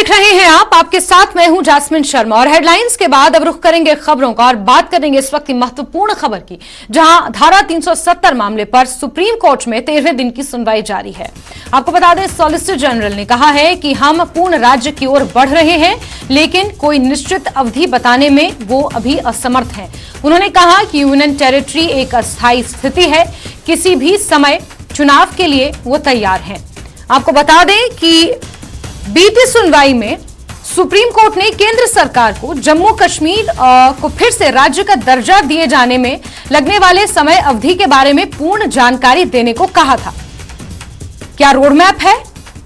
देख रहे हैं आप, आपके साथ मैं हूं जास्मिन शर्मा और हेडलाइंस के बाद अब रुख करेंगे खबरों का और बात करेंगे इस वक्त की महत्वपूर्ण खबर की, जहां धारा 370 मामले पर सुप्रीम कोर्ट में 13वें दिन की सुनवाई जारी है। आपको बता दें, सॉलिसिटर जनरल ने कहा है कि हम पूर्ण राज्य की ओर बढ़ रहे हैं, लेकिन कोई निश्चित अवधि बताने में वो अभी असमर्थ हैं। उन्होंने कहा कि यूनियन टेरिटरी एक अस्थायी स्थिति है, किसी भी समय चुनाव के लिए वो तैयार हैं। आपको बता दें कि बीती सुनवाई में सुप्रीम कोर्ट ने केंद्र सरकार को जम्मू कश्मीर को फिर से राज्य का दर्जा दिए जाने में लगने वाले समय अवधि के बारे में पूर्ण जानकारी देने को कहा था। क्या रोड मैप है,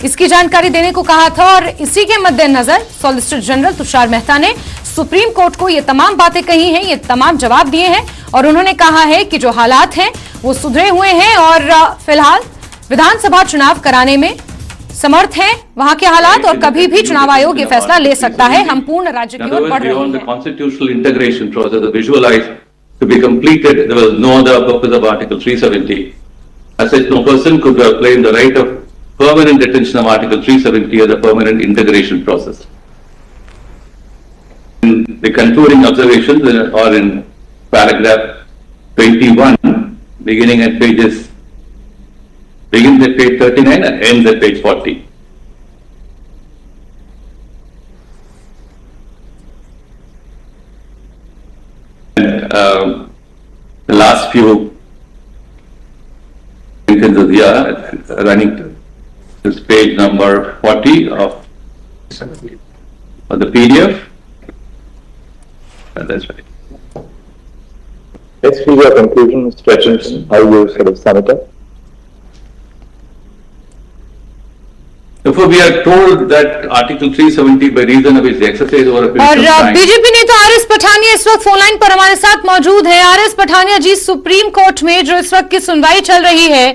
इसकी जानकारी देने को कहा था और इसी के मद्देनजर सॉलिसिटर जनरल तुषार मेहता ने सुप्रीम कोर्ट को ये तमाम बातें कही हैं, ये तमाम जवाब दिए हैं और उन्होंने कहा है कि जो हालात हैं वो सुधरे हुए हैं और फिलहाल विधानसभा चुनाव कराने में समर्थ हैं। वहां के हालात और कभी भी चुनाव आयोग ये फैसला ले सकता है। हम पूर्ण राज्य की ओर बढ़ रहे हैं। Constitutional integration process to visualize to be completed, there was no other purpose of Article 370. As such, no person could claim the right of permanent detention of Article 370 as a permanent integration process. The concluding observations are in paragraph 21, begins at page 39 and ends at page 40. And the last few sentences here, running to this page number 40 of the PDF. And that's right. Let's see your conclusion, Mr. Hutchinson, how you sort of sum it up. Therefore, we are told that Article 370 by reason of its exercise over a period of time. BJP नेता RS Pathania इस वक्त phone line पर हमारे साथ मौजूद है। RS Pathania जी, supreme court में जो इस वक्त की सुनवाई चल रही है,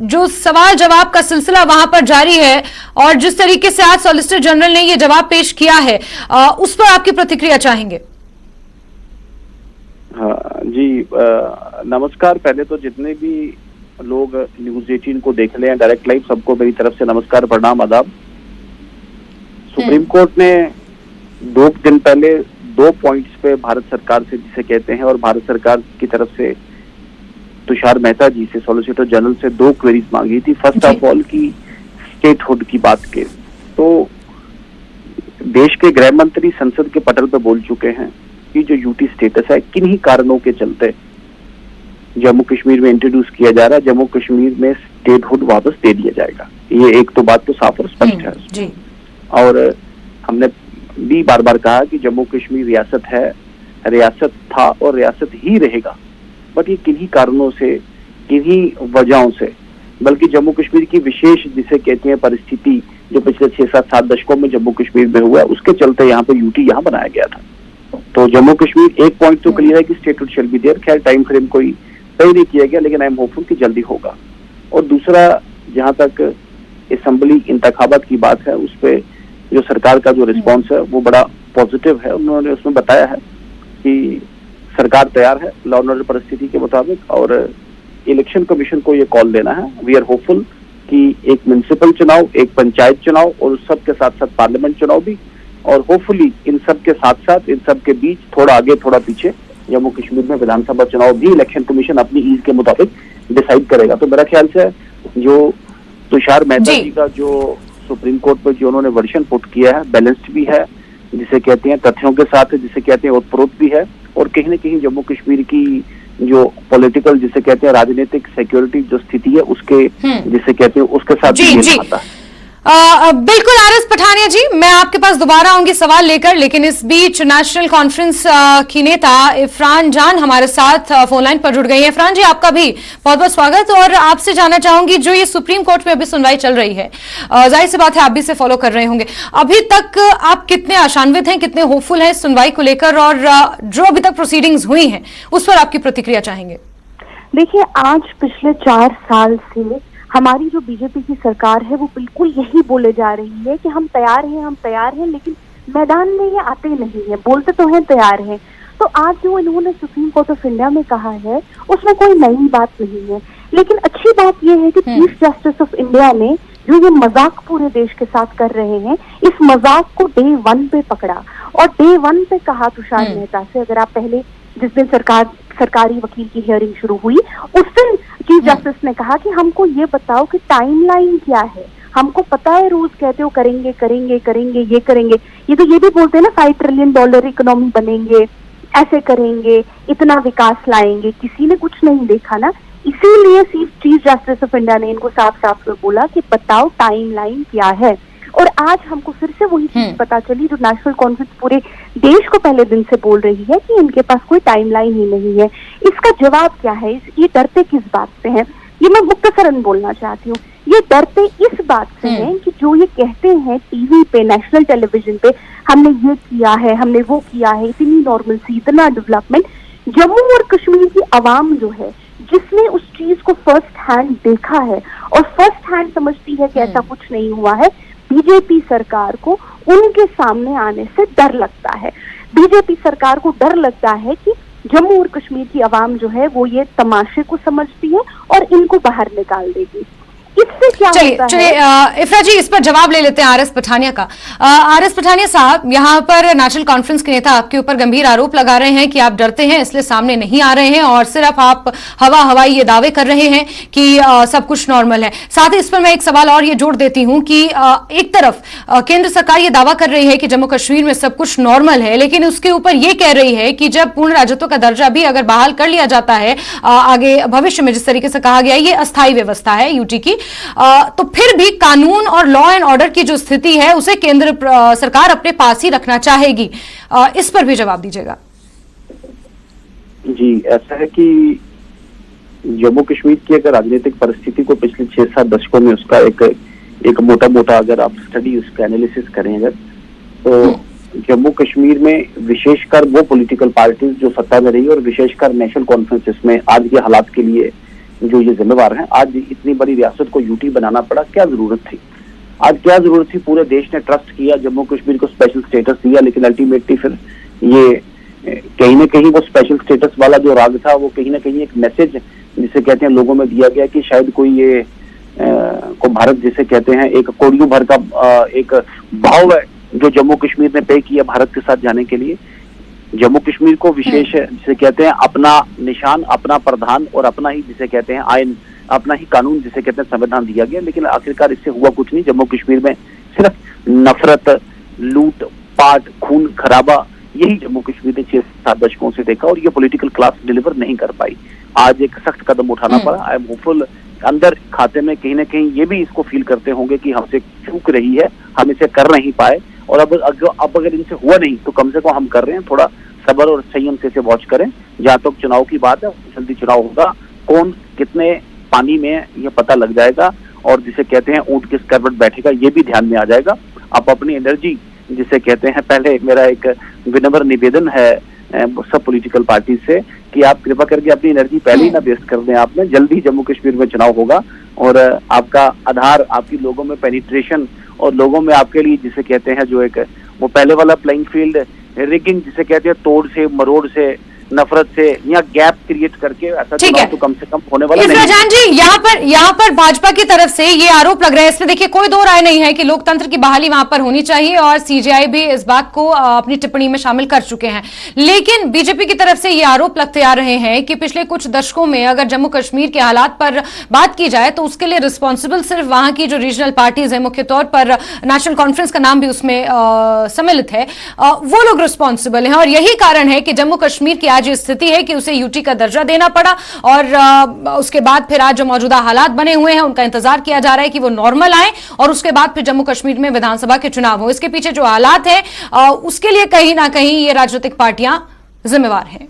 जो सवाल जवाब का सिलसिला वहां पर जारी है और जिस तरीके से आज सॉलिसिटर जनरल ने ये जवाब पेश किया है, उस पर आपकी प्रतिक्रिया चाहेंगे। हाँ जी, नमस्कार। पहले तो जितने भी लोग न्यूज 18 को देख ले हैं डायरेक्ट लाइव, सबको मेरी तरफ से नमस्कार, प्रणाम, आदाब। सुप्रीम कोर्ट ने 2 दिन पहले 2 पॉइंट्स पे भारत सरकार से, जिसे कहते हैं, और भारत सरकार की तरफ से तुषार मेहता जी से, सॉलिसिटर जनरल से 2 क्वेरीज मांगी थी। फर्स्ट ऑफ ऑल की स्टेटहुड की बात के, तो देश के गृह मंत्री संसद के पटल पे बोल चुके हैं कि जो यूटी स्टेटस है, किन्हीं कारणों के चलते जम्मू कश्मीर में इंट्रोड्यूस किया जा रहा है, जम्मू कश्मीर में स्टेटहुड वापस दे दिया जाएगा। ये एक तो बात तो साफ और स्पष्ट है जी। और हमने भी बार बार कहा कि जम्मू कश्मीर रियासत है, रियासत था और रियासत ही रहेगा, बट ये किन्हीं कारणों से, किन्हीं वजहों से, बल्कि जम्मू कश्मीर की विशेष, जिसे कहते हैं, परिस्थिति जो पिछले 6-7 दशकों में जम्मू कश्मीर में हुआ है, उसके चलते यहाँ पे यूटी यहाँ बनाया गया था। तो जम्मू कश्मीर, एक पॉइंट तो क्लियर है कि स्टेटहुड शेल बी देयर। खैर, टाइम फ्रेम कोई तय नहीं किया गया, लेकिन आई एम होपफुल कि जल्दी होगा। और दूसरा, जहां तक असेंबली इंतखाबात की बात है, उस पे जो सरकार का जो रिस्पांस है वो बड़ा पॉजिटिव है। उन्होंने उसमें बताया है कि सरकार तैयार है लॉ एंड ऑर्डर परिस्थिति के मुताबिक, और इलेक्शन कमीशन को ये कॉल देना है। वी आर होपफुल कि एक म्युनिसिपल चुनाव, एक पंचायत चुनाव और उस सब के साथ साथ पार्लियामेंट चुनाव भी, और होपफुली इन सब के साथ साथ, इन सब के बीच, थोड़ा आगे थोड़ा पीछे, जम्मू कश्मीर में विधानसभा चुनाव भी इलेक्शन कमीशन अपनी ईज के मुताबिक डिसाइड करेगा। तो मेरा ख्याल से जो तुषार मेहता जी का जो सुप्रीम कोर्ट पर जो उन्होंने वर्जन पुट किया है, बैलेंस्ड भी है, जिसे कहते हैं, तथ्यों के साथ, जिसे कहते हैं, ओतप्रोत भी है, और कहीं न कहीं जम्मू कश्मीर की जो पॉलिटिकल, जिसे कहते हैं, राजनीतिक सिक्योरिटी जो स्थिति है, उसके, जिसे कहते हैं, उसके साथ भी आता है। बिल्कुल आरएस पठानिया जी, मैं आपके पास दोबारा आऊंगी सवाल लेकर, लेकिन इस बीच नेशनल कॉन्फ्रेंस की नेता इरफान जान हमारे साथ फोन लाइन पर जुड़ गई हैं। इरफान जी, आपका भी बहुत बहुत स्वागत। और आपसे जानना चाहूंगी, जो ये सुप्रीम कोर्ट में अभी सुनवाई चल रही है, जाहिर सी बात है आप भी इसे फॉलो कर रहे होंगे, अभी तक आप कितने आशान्वित हैं, कितने होपफुल हैं सुनवाई को लेकर, और जो अभी तक प्रोसीडिंग्स हुई हैं उस पर आपकी प्रतिक्रिया चाहेंगे? देखिए, आज पिछले 4 साल से हमारी जो बीजेपी की सरकार है वो बिल्कुल यही बोले जा रही है कि हम तैयार हैं, लेकिन मैदान में ये आते नहीं है। बोलते तो हैं तैयार हैं, तो आज जो इन्होंने सुप्रीम कोर्ट ऑफ इंडिया में कहा है उसमें कोई नई बात नहीं है। लेकिन अच्छी बात यह है कि चीफ जस्टिस ऑफ इंडिया ने जो ये मजाक पूरे देश के साथ कर रहे हैं, इस मजाक को डे 1 पे पकड़ा और डे 1 पे कहा तुषार मेहता से, अगर आप पहले जिस दिन सरकारी वकील की हियरिंग शुरू हुई उस दिन चीफ जस्टिस ने कहा कि हमको ये बताओ कि टाइमलाइन क्या है, हमको पता है रोज कहते हो करेंगे करेंगे करेंगे ये करेंगे, ये तो ये भी बोलते हैं ना $5 ट्रिलियन इकोनॉमी बनेंगे, ऐसे करेंगे, इतना विकास लाएंगे, किसी ने कुछ नहीं देखा ना। इसीलिए चीफ जस्टिस ऑफ इंडिया ने इनको साफ साफ बोला कि बताओ टाइमलाइन क्या है। और आज हमको फिर से वही चीज पता चली जो नेशनल कॉन्फ्रेंस पूरे देश को पहले दिन से बोल रही है कि इनके पास कोई टाइमलाइन ही नहीं है। इसका जवाब क्या है? ये डरते किस बात से हैं? ये मैं मुख्तसरन बोलना चाहती हूँ। ये डरते इस बात से हैं कि जो ये कहते हैं टीवी पे, नेशनल टेलीविजन पे, हमने ये किया है, हमने वो किया है, इतनी नॉर्मलसी, इतना डेवलपमेंट, जम्मू और कश्मीर की आवाम जो है जिसने उस चीज को फर्स्ट हैंड देखा है और फर्स्ट हैंड समझती है कि ऐसा कुछ नहीं हुआ है, बीजेपी सरकार को उनके सामने आने से डर लगता है। बीजेपी सरकार को डर लगता है कि जम्मू और कश्मीर की आवाम जो है वो ये तमाशे को समझती है और इनको बाहर निकाल देगी। इससे क्या होता है? इफ्रा जी, इस पर जवाब ले लेते हैं आरएस पठानिया का। आरएस पठानिया साहब, यहाँ पर नेशनल कॉन्फ्रेंस के नेता आपके ऊपर गंभीर आरोप लगा रहे हैं कि आप डरते हैं इसलिए सामने नहीं आ रहे हैं और सिर्फ आप हवाई ये दावे कर रहे हैं कि सब कुछ नॉर्मल है। साथ ही इस पर मैं एक सवाल और ये जोड़ देती हूं कि एक तरफ केंद्र सरकार ये दावा कर रही है कि जम्मू कश्मीर में सब कुछ नॉर्मल है, लेकिन उसके ऊपर ये कह रही है कि जब पूर्ण राज्यत्व का दर्जा भी अगर बहाल कर लिया जाता है आगे भविष्य में, जिस तरीके से कहा गया ये अस्थायी व्यवस्था है यूटी की, तो फिर भी कानून और लॉ एंड ऑर्डर की जो स्थिति है उसे केंद्र सरकार अपने पास ही रखना चाहेगी। इस पर भी जवाब दीजिएगा। जी, ऐसा है कि जम्मू कश्मीर की अगर राजनीतिक परिस्थिति को पिछले 6-7 दशकों में उसका एक मोटा अगर आप स्टडी, उसका एनालिसिस करें अगर, तो जम्मू कश्मीर में विशेषकर वो पॉलिटिकल पार्टीज जो सत्ता में रही और विशेषकर नेशनल कॉन्फ्रेंस इसमें आज के हालात के लिए जो ये जिम्मेवार हैं, आज इतनी बड़ी रियासत को यूटी बनाना पड़ा, क्या जरूरत थी? आज क्या जरूरत थी? पूरे देश ने ट्रस्ट किया, जम्मू कश्मीर को स्पेशल स्टेटस दिया, लेकिन अल्टीमेटली फिर ये कहीं ना कहीं वो स्पेशल स्टेटस वाला जो राग था वो कहीं ना कहीं एक मैसेज जिसे कहते हैं लोगों में दिया गया कि शायद कोई ये को भारत जिसे कहते हैं एक कोड़ियों भर का एक भाव है जो जम्मू कश्मीर ने पे किया भारत के साथ जाने के लिए। जम्मू कश्मीर को विशेष जिसे कहते हैं अपना निशान, अपना प्रधान और अपना ही जिसे कहते हैं आयन, अपना ही कानून जिसे कहते हैं संविधान दिया गया, लेकिन आखिरकार इससे हुआ कुछ नहीं। जम्मू कश्मीर में सिर्फ नफरत, लूट पाट, खून खराबा, यही जम्मू कश्मीर ने 6-7 दशकों से देखा और ये पॉलिटिकल क्लास डिलीवर नहीं कर पाई। आज एक सख्त कदम उठाना पड़ा। आई एम होपफुल अंदर खाते में कहीं ना कहीं ये भी इसको फील करते होंगे कि हमसे चूक रही है, हम इसे कर नहीं पाए और अब अगर इनसे हुआ नहीं तो कम से कम हम कर रहे हैं। थोड़ा सब्र और संयम से इसे वॉच करें। जहां तक चुनाव की बात है, जल्दी चुनाव होगा, कौन कितने पानी में ये पता लग जाएगा और जिसे कहते हैं ऊंट किस करवट बैठेगा ये भी ध्यान में आ जाएगा। आप अपनी एनर्जी जिसे कहते हैं, पहले मेरा एक विनम्र निवेदन है सब पॉलिटिकल पार्टी से कि आप कृपा करके अपनी एनर्जी पहले ही ना वेस्ट कर दें। आपने जल्दी जम्मू कश्मीर में चुनाव होगा और आपका आधार, आपकी लोगों में पेनिट्रेशन और लोगों में आपके लिए जिसे कहते हैं जो एक वो पहले वाला प्लेइंग फील्ड रिगिंग जिसे कहते हैं, तोड़ से मरोड़ से नफरत से या गैप क्रिएट करके ऐसा चुनाव तो कम से कम होने वाला नहीं। इफ्राजान जी, यहाँ पर भाजपा की तरफ से ये आरोप लग रहा है, इसमें देखिए कोई दो राय नहीं है कि लोकतंत्र की बहाली वहां पर होनी चाहिए और सीजेआई भी इस बात को अपनी टिप्पणी में शामिल कर चुके हैं। लेकिन बीजेपी की तरफ से ये आरोप लगते आ रहे हैं कि पिछले कुछ दशकों में अगर जम्मू कश्मीर के हालात पर बात की जाए तो उसके लिए रिस्पॉन्सिबल सिर्फ वहां की जो रीजनल पार्टीज है, मुख्य तौर पर नेशनल कॉन्फ्रेंस का नाम भी उसमें सम्मिलित है, वो लोग रिस्पॉन्सिबल है और यही कारण है कि जम्मू कश्मीर की आज स्थिति है कि उसे यूटी का दर्जा देना पड़ा और उसके बाद फिर आज जो मौजूदा हालात बने हुए हैं उनका इंतजार किया जा रहा है कि वो नॉर्मल आए और उसके बाद फिर जम्मू कश्मीर में विधानसभा के चुनाव हो। इसके पीछे जो हालात है उसके लिए कहीं ना कहीं ये राजनीतिक पार्टियां जिम्मेवार हैं।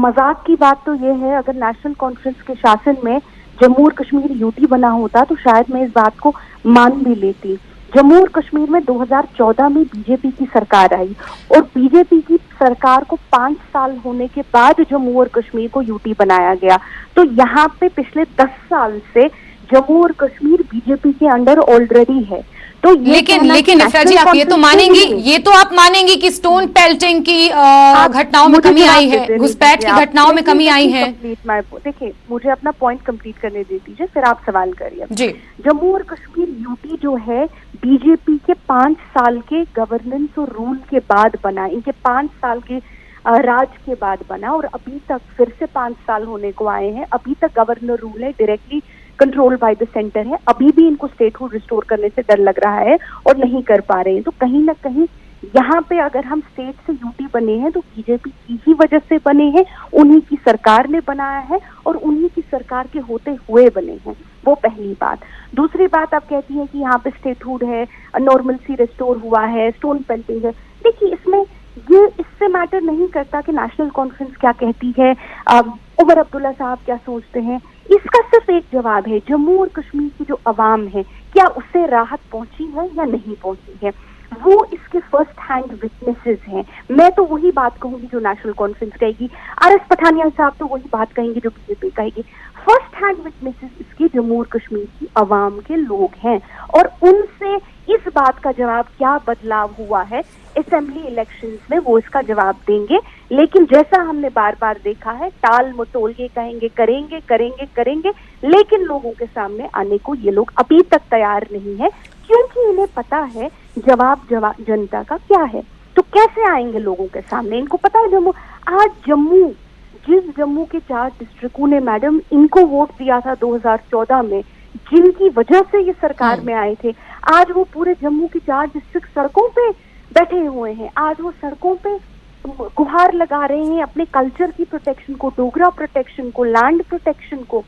मजाक की बात तो ये है, अगर नेशनल कॉन्फ्रेंस के शासन में जम्मू और कश्मीर यूटी बना होता तो शायद मैं इस बात को मान भी लेती। जम्मू और कश्मीर में 2014 में बीजेपी की सरकार आई और बीजेपी की सरकार को 5 साल होने के बाद जम्मू और कश्मीर को यूटी बनाया गया। तो यहाँ पे पिछले 10 साल से जम्मू और कश्मीर बीजेपी के अंडर ऑलरेडी है। तो ये लेकिन कहना लेकिन कि इफ्रा जी, national आप ये तो conference मानेंगी, नहीं है। ये तो आप मानेंगी कि स्टोन पेल्टिंग की घटनाओं में मुझे कमी जवाब आई देते है, रहिए घुसपैठ की आप। घटनाओं में कमी आई है? देखिए, मुझे अपना पॉइंट कंप्लीट करने दे दीजिए, फिर आप सवाल करिए। जी। जम्मू और कश्मीर यूटी जो है बीजेपी के 5 साल के गवर्नेंस और रूल के बाद बना, इनके 5 साल के राज के बाद बना, और अभी तक फिर से 5 साल होने को आए हैं, अभी तक गवर्नर रूल है, directly control by the centre है, अभी भी इनको स्टेटहुड रिस्टोर करने से डर लग रहा है और नहीं कर पा रहे हैं। तो कहीं ना कहीं यहाँ पे अगर हम स्टेट से यूटी बने हैं तो बीजेपी की ही वजह से बने हैं, उन्हीं की सरकार ने बनाया है और उन्हीं की सरकार के होते हुए बने हैं, वो पहली बात। दूसरी बात, आप कहती हैं कि यहाँ पे स्टेटहुड है, नॉर्मलसी रिस्टोर हुआ है, स्टोन पेल्टिंग है। देखिए, इसमें ये इससे मैटर नहीं करता कि नेशनल कॉन्फ्रेंस क्या कहती है, उमर अब्दुल्ला साहब क्या सोचते हैं। इसका सिर्फ एक जवाब है, जम्मू और कश्मीर की जो अवाम है क्या उससे राहत पहुंची है या नहीं पहुंची है, वो इसके फर्स्ट हैंड विटनेसेस हैं। मैं तो वही बात कहूंगी जो नेशनल कॉन्फ्रेंस कहेगी, आरएस पठानिया साहब तो वही बात कहेंगे जो बीजेपी कहेगी। फर्स्ट हैंड विटनेसेस इसके जम्मू और कश्मीर की अवाम के लोग हैं, और उनसे इस बात का जवाब क्या बदलाव हुआ है असेंबली इलेक्शंस में, वो इसका जवाब देंगे। लेकिन जैसा हमने बार बार देखा है, टाल मटोल के कहेंगे करेंगे करेंगे करेंगे, लेकिन लोगों के सामने आने को ये लोग अभी तक तैयार नहीं है, क्योंकि इन्हें पता है जवाब जनता का क्या है। तो कैसे आएंगे लोगों के सामने? इनको पता है जिस जम्मू के 4 डिस्ट्रिक्टों ने मैडम इनको वोट दिया था 2014 में, जिनकी वजह से ये सरकार में आए थे, आज वो पूरे जम्मू की 4 डिस्ट्रिक्ट सड़कों पे बैठे हुए हैं। आज वो सड़कों पे गुहार लगा रहे हैं अपने कल्चर की प्रोटेक्शन को, डोगरा प्रोटेक्शन को, लैंड प्रोटेक्शन को,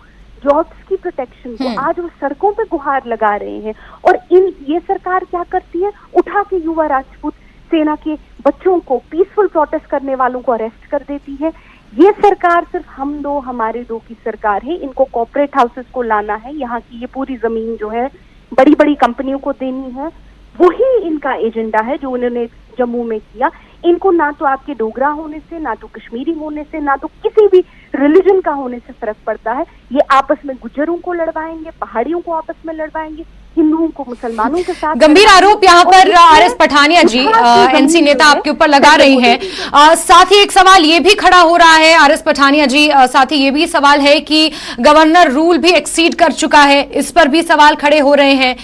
जॉब्स की प्रोटेक्शन को। आज वो सड़कों पे गुहार लगा रहे हैं। और ये सरकार क्या करती है? उठा के युवा राजपूत सेना के बच्चों को, पीसफुल प्रोटेस्ट करने वालों को अरेस्ट कर देती है। ये सरकार सिर्फ हम दो हमारे दो की सरकार है। इनको कॉर्पोरेट हाउसेस को लाना है, यहाँ की ये पूरी जमीन जो है बड़ी बड़ी कंपनियों को देनी है, वही इनका एजेंडा है जो उन्होंने जम्मू में किया। इनको ना तो आपके डोगरा होने से, ना तो कश्मीरी होने से, ना तो किसी भी रिलीजन का होने से फर्क पड़ता है। ये आपस में गुज्जरों को लड़वाएंगे, पहाड़ियों को आपस में लड़वाएंगे, हिंदुओं को मुसलमानों के साथ। गंभीर आरोप यहाँ पर आरएस पठानिया जी, एनसी नेता, आपके ऊपर लगा रही हैं। साथ ही एक सवाल ये भी खड़ा हो रहा है आरएस पठानिया जी, साथ ही ये भी सवाल है कि गवर्नर रूल भी एक्सीड कर चुका है, इस पर भी सवाल खड़े हो रहे हैं।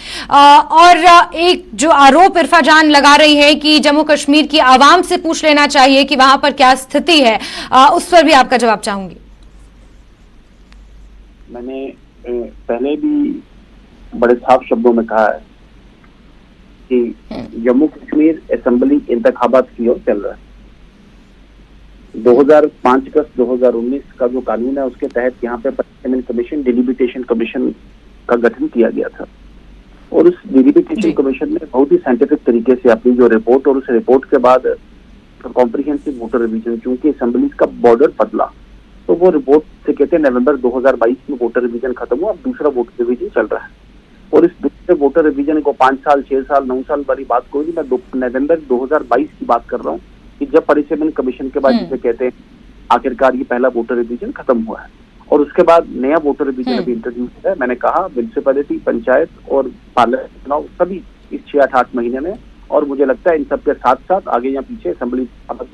और एक जो आरोप इरफा जान लगा रही है कि जम्मू कश्मीर की आवाम से पूछ लेना चाहिए कि वहां पर क्या स्थिति है, उस पर भी आपका जवाब चाहूंगी। मैंने पहले भी बड़े साफ शब्दों में कहा है कि जम्मू कश्मीर असेंबली इंतखाबात की ओर चल रहा है। 2005 का 2019 का जो कानून है उसके तहत यहाँ पे पार्लियामेंट कमीशन, डिलिमिटेशन कमीशन का गठन किया गया था, और उस डिलिमिटेशन कमीशन ने बहुत ही साइंटिफिक तरीके से अपनी जो रिपोर्ट, और उस रिपोर्ट के बाद कॉम्प्रिहेंसिव वोटर रिवीजन, चूंकि असेंबली का बॉर्डर बदला, तो वो रिपोर्ट से कहते हैं नवंबर 2022 में वोटर रिवीजन खत्म हुआ, अब दूसरा वोटर रिवीजन चल रहा है। और इस दूसरे वोटर रिवीजन को 5 साल, 6 साल, 9 साल वाली बात कोई नहीं, मैं नवंबर 2022 की बात कर रहा हूँ कि जब परिसीमन कमीशन के बाद जिसे कहते हैं आखिरकार ये पहला वोटर रिवीजन खत्म हुआ है, और उसके बाद नया वोटर रिवीजन अभी इंट्रोड्यूस है। मैंने कहा म्युनिसिपैलिटी, पंचायत और पार्लियामेंट चुनाव सभी इस 6-8 महीने में, और मुझे लगता है इन सबके साथ साथ आगे या पीछे असेंबली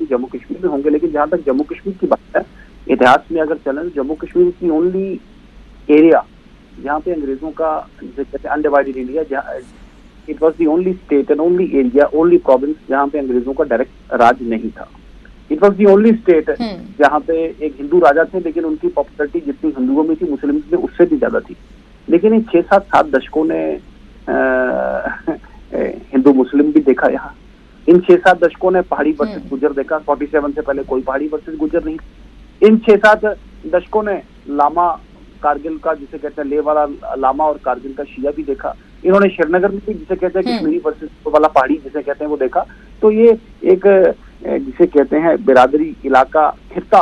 जम्मू कश्मीर में होंगे। लेकिन जहां तक जम्मू कश्मीर की बात है, इतिहास में अगर चलें, जम्मू कश्मीर की ओनली एरिया जहाँ पे अंग्रेजों का, जिसे कहते हैं अनडिवाइडेड इंडिया, जहाँ it was the only state and only area, only province जहाँ पे अंग्रेजों का डायरेक्ट राज नहीं था। It was the only state जहाँ पे एक हिंदू राजा थे, लेकिन उनकी पॉपुलरिटी जितनी हिंदुओं में थी, मुस्लिम में उससे भी ज्यादा थी। लेकिन इन 6-7 दशकों ने हिंदू मुस्लिम भी देखा यहाँ। इन 6-7 दशकों ने पहाड़ी वर्सेस गुजर देखा। 47 से पहले कोई पहाड़ी वर्सेस गुजर नहीं। इन 6-7 दशकों ने लामा, कारगिल का जिसे कहते हैं ले वाला लामा, और कारगिल का शिया भी देखा। इन्होंने श्रीनगर में भी जिसे कहते हैं कश्मीरी वर्सेस वाला पहाड़ी जिसे कहते हैं वो देखा। तो ये एक जिसे कहते हैं बिरादरी, इलाका, खित्ता,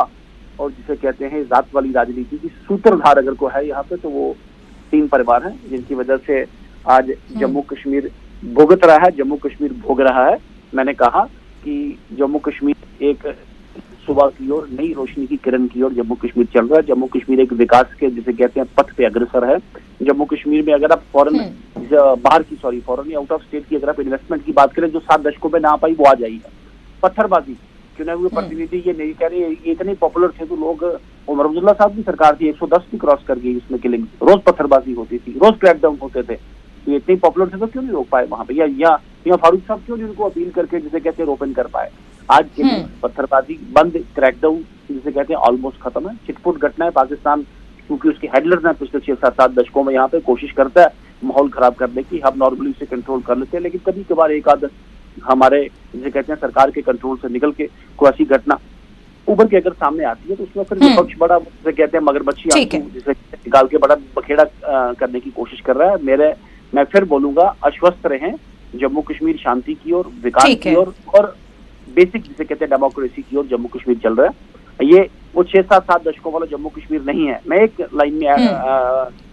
और जिसे कहते हैं जात वाली राजनीति की सूत्रधार अगर को है यहाँ पे, तो वो 3 परिवार हैं जिनकी वजह से आज जम्मू कश्मीर भुगत रहा है, जम्मू कश्मीर भोग रहा है। मैंने कहा कि जम्मू कश्मीर एक सुबह की ओर, नई रोशनी की किरण की ओर जम्मू कश्मीर चल रहा है। जम्मू कश्मीर एक विकास के जिसे कहते हैं पथ पे अग्रसर है। जम्मू कश्मीर में अगर आप फॉरेन बाहर की, सॉरी फॉरेन या आउट ऑफ स्टेट की अगर आप इन्वेस्टमेंट की बात करें जो 7 दशकों में ना आ पाई वो आ जाएगी। पत्थरबाजी, चुने हुए प्रतिनिधि ये नहीं कह रहे, ये इतने पॉपुलर थे तो लोग, उमर अब्दुल्ला साहब की सरकार थी 110 भी क्रॉस कर गई उसमें किलिंग, रोज पत्थरबाजी होती थी, रोज क्रैकडाउन होते थे, तो इतने पॉपुलर थे तो क्यों नहीं रोक पाए वहां पे, या फारूक साहब क्यों नहीं उनको अपील करके जिसे कहते हैं ओपन कर पाए। आज के लिए पत्थरबाजी बंद, क्रैकडाउन जिसे कहते हैं ऑलमोस्ट खत्म है। छिटपुट घटनाएं पाकिस्तान क्योंकि उसके हेडलर्स हैं पिछले 6-7 दशकों में यहाँ पे कोशिश करता है माहौल खराब करने की, हम नॉर्मली उसे कंट्रोल कर लेते हैं, लेकिन कभी कभार एक आध हमारे जिसे कहते हैं सरकार के कंट्रोल से निकल के कोई ऐसी घटना उभर के अगर सामने आती है तो उसमें फिर विपक्ष बड़ा जिसे कहते हैं मगरमच्छी जिसे निकाल के बड़ा बखेड़ा करने की कोशिश कर रहा है। मैं फिर बोलूंगा, आश्वस्त रहें, जम्मू कश्मीर शांति की ओर, विकास की ओर और बेसिक जिसे कहते हैं डेमोक्रेसी की ओर जम्मू कश्मीर चल रहा है। ये वो 6-7 दशकों वाला जम्मू कश्मीर नहीं है। मैं एक लाइन में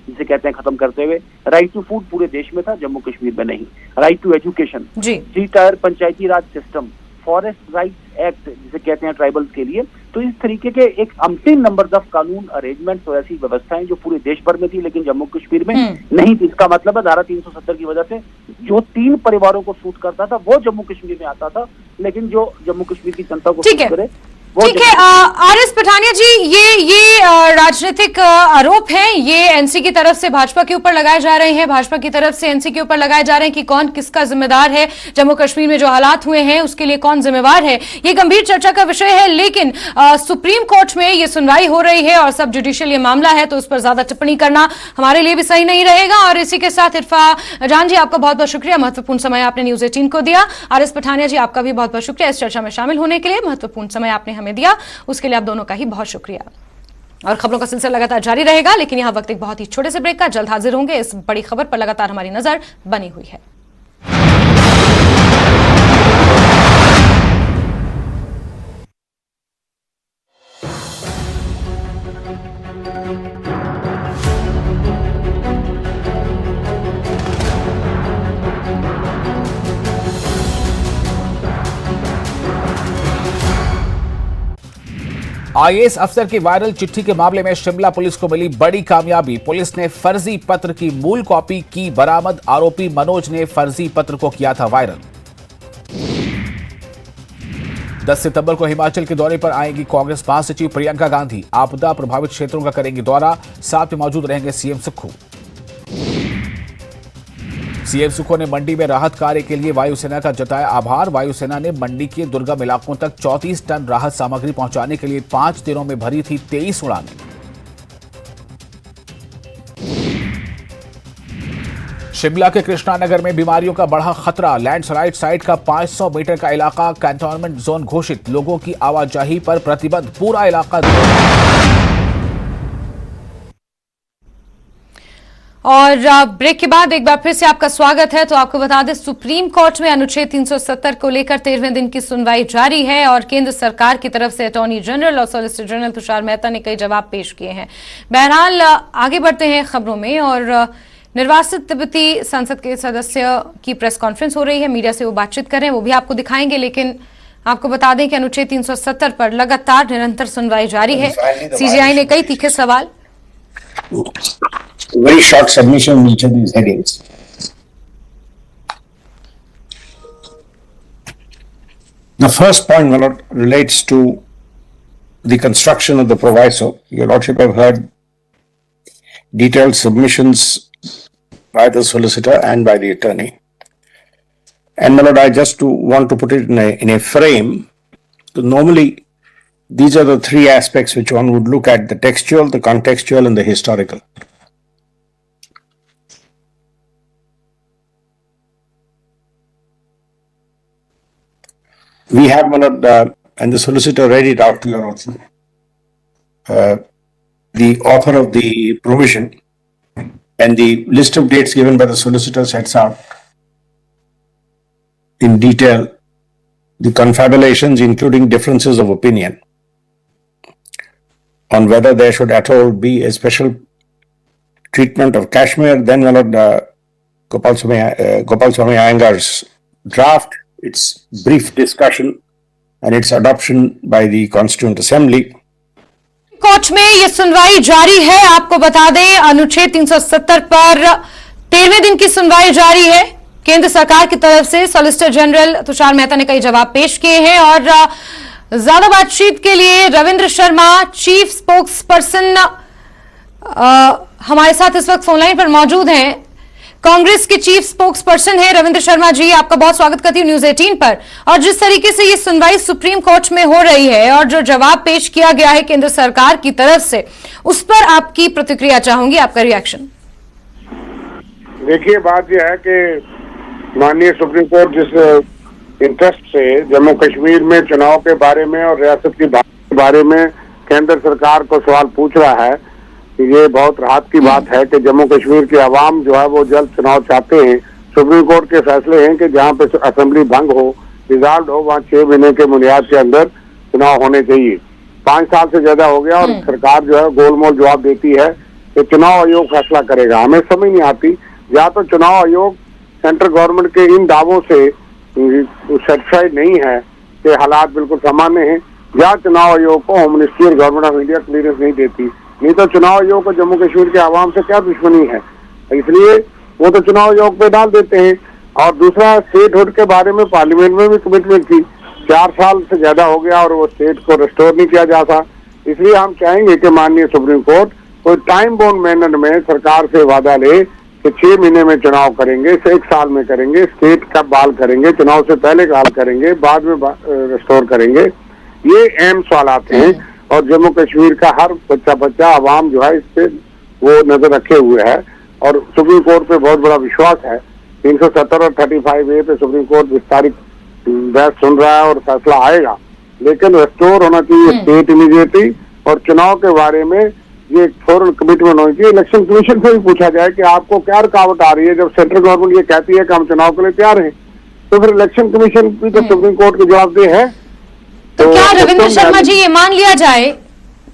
जिसे कहते हैं खत्म करते हुए, राइट टू फूड पूरे देश में था, जम्मू कश्मीर में नहीं। Right to education, 3 tier Panchayati Raj system, forest rights act जिसे कहते हैं ट्राइबल्स के लिए, तो इस तरीके के एक अमतीन नंबर ऑफ कानून, अरेंजमेंट्स और ऐसी व्यवस्थाएं जो पूरे देश भर में थी लेकिन जम्मू कश्मीर में नहीं थी। इसका मतलब है धारा 370 की वजह से जो 3 परिवारों को सूट करता था वो जम्मू कश्मीर में आता था, लेकिन जो जम्मू कश्मीर की जनता को सूट करे। ठीक है आर.एस. पठानिया जी, ये राजनीतिक आरोप हैं, ये एनसी की तरफ से भाजपा के ऊपर लगाए जा रहे हैं, भाजपा की तरफ से एनसी के ऊपर लगाए जा रहे हैं कि कौन किसका जिम्मेदार है, जम्मू कश्मीर में जो हालात हुए हैं उसके लिए कौन जिम्मेवार है। ये गंभीर चर्चा का विषय है, लेकिन सुप्रीम कोर्ट में ये सुनवाई हो रही है और सब जुडिशियल ये मामला है, तो उस पर ज्यादा टिप्पणी करना हमारे लिए भी सही नहीं रहेगा। और इसी के साथ इरफा जान जी, आपका बहुत बहुत शुक्रिया, महत्वपूर्ण समय आपने न्यूज 18 को दिया। आर.एस. पठानिया जी, आपका भी बहुत बहुत शुक्रिया इस चर्चा में शामिल होने के लिए, महत्वपूर्ण समय आपने हमें दिया, उसके लिए आप दोनों का ही बहुत शुक्रिया। और खबरों का सिलसिला लगातार जारी रहेगा, लेकिन यहां वक्त एक बहुत ही छोटे से ब्रेक का, जल्द हाजिर होंगे। इस बड़ी खबर पर लगातार हमारी नजर बनी हुई है। आईएएस अफसर की वायरल चिट्ठी के मामले में शिमला पुलिस को मिली बड़ी कामयाबी। पुलिस ने फर्जी पत्र की मूल कॉपी की बरामद। आरोपी मनोज ने फर्जी पत्र को किया था वायरल। 10 सितंबर को हिमाचल के दौरे पर आएंगी कांग्रेस महासचिव प्रियंका गांधी। आपदा प्रभावित क्षेत्रों का करेंगे दौरा, साथ में मौजूद रहेंगे सीएम सुक्खू। सीएम सुक्खू ने मंडी में राहत कार्य के लिए वायुसेना का जताया आभार। वायुसेना ने मंडी के दुर्गम इलाकों तक 34 टन राहत सामग्री पहुंचाने के लिए 5 दिनों में भरी थी 23 उड़ानें। शिमला के कृष्णानगर में बीमारियों का बढ़ा खतरा। लैंडस्लाइड साइट का 500 मीटर का इलाका कंटेनमेंट जोन घोषित। लोगों की आवाजाही पर प्रतिबंध। पूरा इलाका और ब्रेक के बाद एक बार फिर से आपका स्वागत है। तो आपको बता दें, सुप्रीम कोर्ट में अनुच्छेद 370 को लेकर 13वें दिन की सुनवाई जारी है और केंद्र सरकार की तरफ से अटॉर्नी जनरल और सॉलिसिटर जनरल तुषार मेहता ने कई जवाब पेश किए हैं। बहरहाल आगे बढ़ते हैं खबरों में। और निर्वासित तिब्बती संसद के सदस्य की प्रेस कॉन्फ्रेंस हो रही है, मीडिया से वो बातचीत कर रहे हैं, वो भी आपको दिखाएंगे। लेकिन आपको बता दें कि अनुच्छेद 370 पर लगातार निरंतर सुनवाई जारी है। सीजेआई ने कई तीखे सवाल, very short submission on each of these headings. The first point, my lord, relates to the construction of the proviso. Your lordship have heard detailed submissions by the solicitor and by the attorney. And my lord, I just want to put it in a frame. So normally, these are the 3 aspects which one would look at: the textual, the contextual, and the historical. We have, and the solicitor read it out to your honor. The author of the provision and the list of dates given by the solicitor sets out in detail the confabulations, including differences of opinion on whether there should at all be a special treatment of Kashmir. Then, Gopal Swami Iyengar's draft, its brief discussion and its adoption by the Constituent Assembly. Court में ये सुनवाई जारी है। आपको बता दें, अनुच्छेद 370 पर 13वें दिन की सुनवाई जारी है। केंद्र सरकार की तरफ से सॉलिसिटर जनरल तुषार मेहता ने कई जवाब पेश किए हैं और ज्यादा बातचीत के लिए Ravindra Sharma, chief spokes person, हमारे साथ इस वक्त फोनलाइन पर मौजूद हैं। कांग्रेस के चीफ स्पोक्स पर्सन है रविंद्र शर्मा जी, आपका बहुत स्वागत करती हूँ न्यूज 18 पर। और जिस तरीके से ये सुनवाई सुप्रीम कोर्ट में हो रही है और जो जवाब पेश किया गया है केंद्र सरकार की तरफ से, उस पर आपकी प्रतिक्रिया चाहूंगी, आपका रिएक्शन। देखिए, बात यह है कि माननीय सुप्रीम कोर्ट जिस इंटरेस्ट से जम्मू कश्मीर में चुनाव के बारे में और रियासत के बारे में केंद्र सरकार को सवाल पूछ रहा है, ये बहुत राहत की बात है कि जम्मू कश्मीर के अवाम जो है वो जल्द चुनाव चाहते हैं। सुप्रीम कोर्ट के फैसले हैं कि जहाँ पे असेंबली भंग हो, डिसॉल्व हो, वहाँ 6 महीने के बुनियाद के अंदर चुनाव होने चाहिए। 5 साल से ज्यादा हो गया और सरकार जो है गोलमोल जवाब देती है कि चुनाव आयोग फैसला करेगा। हमें समझ नहीं आती, या तो चुनाव आयोग सेंट्रल गवर्नमेंट के इन दावों से सेटिस्फाइड नहीं है कि हालात बिल्कुल सामान्य हैं, या चुनाव आयोग को होम मिनिस्ट्री और गवर्नमेंट ऑफ इंडिया क्लियरेंस नहीं देती। नहीं तो चुनाव आयोग को जम्मू कश्मीर के आवाम से क्या दुश्मनी है, इसलिए वो तो चुनाव आयोग पे डाल देते हैं। और दूसरा, स्टेटहुड के बारे में पार्लियामेंट में भी कमिटमेंट थी, 4 साल से ज्यादा हो गया और वो स्टेट को रिस्टोर नहीं किया जाता। इसलिए हम चाहेंगे कि माननीय सुप्रीम कोर्ट कोई टाइम बाउंड मैनर में सरकार से वादा ले कि 6 महीने में चुनाव करेंगे, 1 साल में करेंगे, स्टेट का बहाल करेंगे, चुनाव से पहले बहाल करेंगे, बाद में रिस्टोर करेंगे। ये अहम सवालात हैं और जम्मू कश्मीर का हर बच्चा आवाम जो है इस पे वो नजर रखे हुए है और सुप्रीम कोर्ट पे बहुत बड़ा विश्वास है। 370 और 35A पे सुप्रीम कोर्ट विस्तारित बहस सुन रहा है और फैसला आएगा, लेकिन रिस्टोर होना चाहिए स्टेट इमीडिएटली। और चुनाव के बारे में ये फौरन कमिटमेंट होनी चाहिए। इलेक्शन कमीशन से भी पूछा जाए कि आपको क्या रुकावट आ रही है, जब सेंट्रल गवर्नमेंट ये कहती है कि हम चुनाव के लिए तैयार हैं, तो फिर इलेक्शन कमीशन भी तो सुप्रीम कोर्ट के जवाबदेह है। तो क्या रविंद्र शर्मा जी ये मान लिया जाए,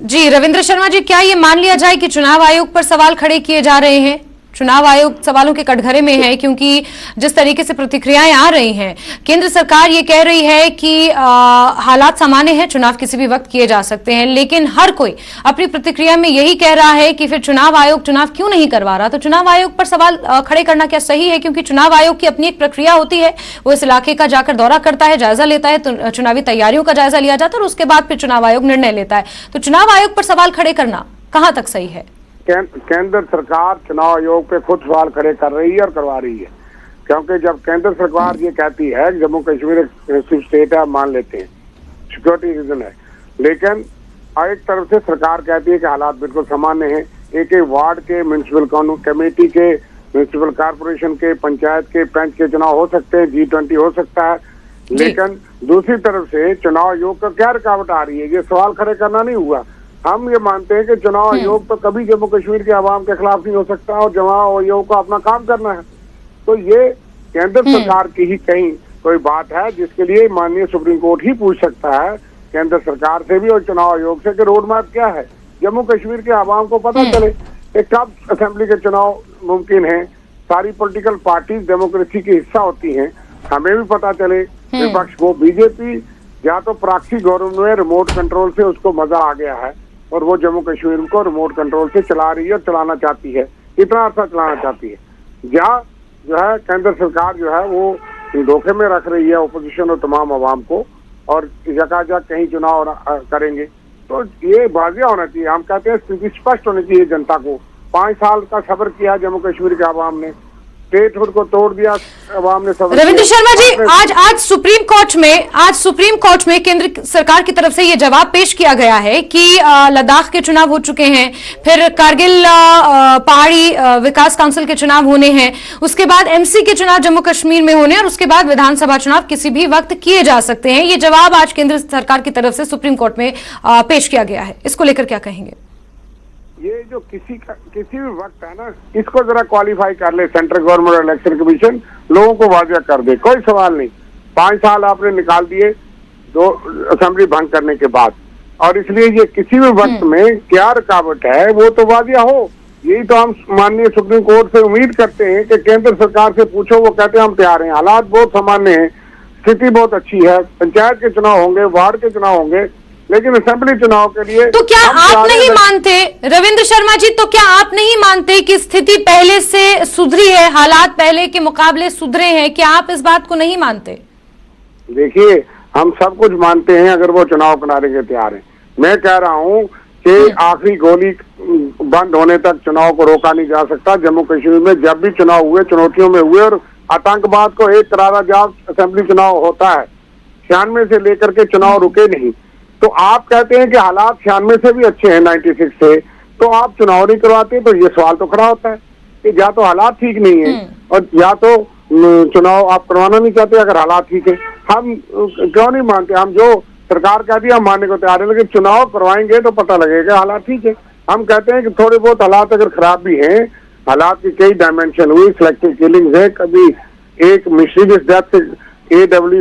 जी रविंद्र शर्मा जी, क्या ये मान लिया जाए कि चुनाव आयोग पर सवाल खड़े किए जा रहे हैं? चुनाव आयोग सवालों के कटघरे में है, क्योंकि जिस तरीके से प्रतिक्रियाएं आ रही हैं, केंद्र सरकार ये कह रही है कि हालात सामान्य हैं, चुनाव किसी भी वक्त किए जा सकते हैं, लेकिन हर कोई अपनी प्रतिक्रिया में यही कह रहा है कि फिर चुनाव आयोग चुनाव क्यों नहीं करवा रहा? तो चुनाव आयोग पर सवाल खड़े करना क्या सही है? क्योंकि चुनाव आयोग की अपनी एक प्रक्रिया होती है, वो इस इलाके का जाकर दौरा करता है, जायजा लेता है, तो चुनावी तैयारियों का जायजा लिया जाता है और उसके बाद फिर चुनाव आयोग निर्णय लेता है। तो चुनाव आयोग पर सवाल खड़े करना कहां तक सही है? केंद्र सरकार चुनाव आयोग पे खुद सवाल खड़े कर रही है और करवा रही है, क्योंकि जब केंद्र सरकार ये कहती है जम्मू कश्मीर एक स्टेट है, मान लेते हैं सिक्योरिटी रीजन है, लेकिन एक तरफ से सरकार कहती है कि हालात बिल्कुल सामान्य हैं। एक वार्ड के, म्यूनिसिपल कमेटी के, म्यूनिसिपल कॉर्पोरेशन के, पंचायत के, पंच के चुनाव हो सकते हैं, G20 हो सकता है, लेकिन दूसरी तरफ से चुनाव आयोग का क्या रुकावट आ रही है, ये सवाल खड़े करना नहीं हुआ। हम ये मानते हैं कि चुनाव आयोग तो कभी जम्मू कश्मीर के आवाम के खिलाफ नहीं हो सकता और चुनाव आयोग को अपना काम करना है। तो ये केंद्र सरकार की ही कहीं कोई बात है जिसके लिए माननीय सुप्रीम कोर्ट ही पूछ सकता है केंद्र सरकार से भी और चुनाव आयोग से कि रोड मैप क्या है, जम्मू कश्मीर के आवाम को पता चले कि कब असेंबली के चुनाव मुमकिन है। सारी पॉलिटिकल पार्टीज डेमोक्रेसी की हिस्सा होती हैं, हमें भी पता चले। विपक्ष को बीजेपी या तो प्रॉक्सी गवर्नमेंट में रिमोट कंट्रोल से उसको मजा आ गया है और वो जम्मू कश्मीर को रिमोट कंट्रोल से चला रही है और चलाना चाहती है, इतना अर्सा चलाना चाहती है। या जो है केंद्र सरकार जो है वो धोखे में रख रही है ओपोजिशन और तमाम आवाम को और जगह कहीं चुनाव करेंगे। तो ये वाजिया होना चाहिए, हम कहते हैं स्थिति स्पष्ट होनी चाहिए जनता को। 5 साल का सब्र किया जम्मू कश्मीर के आवाम ने, स्टेटहुड को तोड़ दिया आवाम ने। रविंद्र शर्मा जी, आज सुप्रीम कोर्ट में केंद्र सरकार की तरफ से ये जवाब पेश किया गया है कि लद्दाख के चुनाव हो चुके हैं, फिर कारगिल पहाड़ी विकास काउंसिल के चुनाव होने हैं, उसके बाद MC के चुनाव जम्मू कश्मीर में होने और उसके बाद विधानसभा चुनाव किसी भी वक्त किए जा सकते हैं। ये जवाब आज केंद्र सरकार की तरफ से सुप्रीम कोर्ट में पेश किया गया है, इसको लेकर क्या कहेंगे? ये जो किसी भी वक्त है ना, इसको जरा क्वालिफाई कर ले सेंट्रल गवर्नमेंट इलेक्शन कमीशन, लोगों को वाजिया कर दे, कोई सवाल नहीं। 5 साल आपने निकाल दिए 2 असेंबली भंग करने के बाद, और इसलिए ये किसी भी वक्त में क्या रुकावट है वो तो वाजिया हो। यही तो हम माननीय सुप्रीम कोर्ट से उम्मीद करते हैं कि केंद्र सरकार से पूछो, वो कहते हैं हम तैयार हैं, हालात बहुत सामान्य हैं, स्थिति बहुत अच्छी है, पंचायत के चुनाव होंगे, वार्ड के चुनाव होंगे, लेकिन असेंबली चुनाव के लिए तो क्या हम आप सारे नहीं मानते रविंद्र शर्मा जी, तो क्या आप नहीं मानते कि स्थिति पहले से सुधरी है, हालात पहले के मुकाबले सुधरे हैं? क्या आप इस बात को नहीं मानते? देखिए, हम सब कुछ मानते हैं अगर वो चुनाव कराने के तैयार हैं। मैं कह रहा हूं कि आखिरी गोली बंद होने तक चुनाव को रोका नहीं जा सकता। जम्मू कश्मीर में जब भी चुनाव हुए, चुनौतियों में हुए, और आतंकवाद को एक करारा जवाब असेंबली चुनाव होता है। 96 से लेकर के चुनाव रुके नहीं। तो आप कहते हैं कि हालात 96 से भी अच्छे हैं 96 से, तो आप चुनाव नहीं करवाते, तो ये सवाल तो खड़ा होता है कि या तो हालात ठीक नहीं है और या तो चुनाव आप करवाना नहीं चाहते अगर हालात ठीक है। हम क्यों नहीं मानते? हम जो सरकार कहती है हम मानने को तैयार है, लेकिन चुनाव करवाएंगे तो पता लगेगा हालात ठीक है। हम कहते हैं कि थोड़े बहुत हालात अगर खराब भी हैं, हालात की कई डायमेंशन हुई, सिलेक्टिव किलिंग है, कभी एक mysterious death AW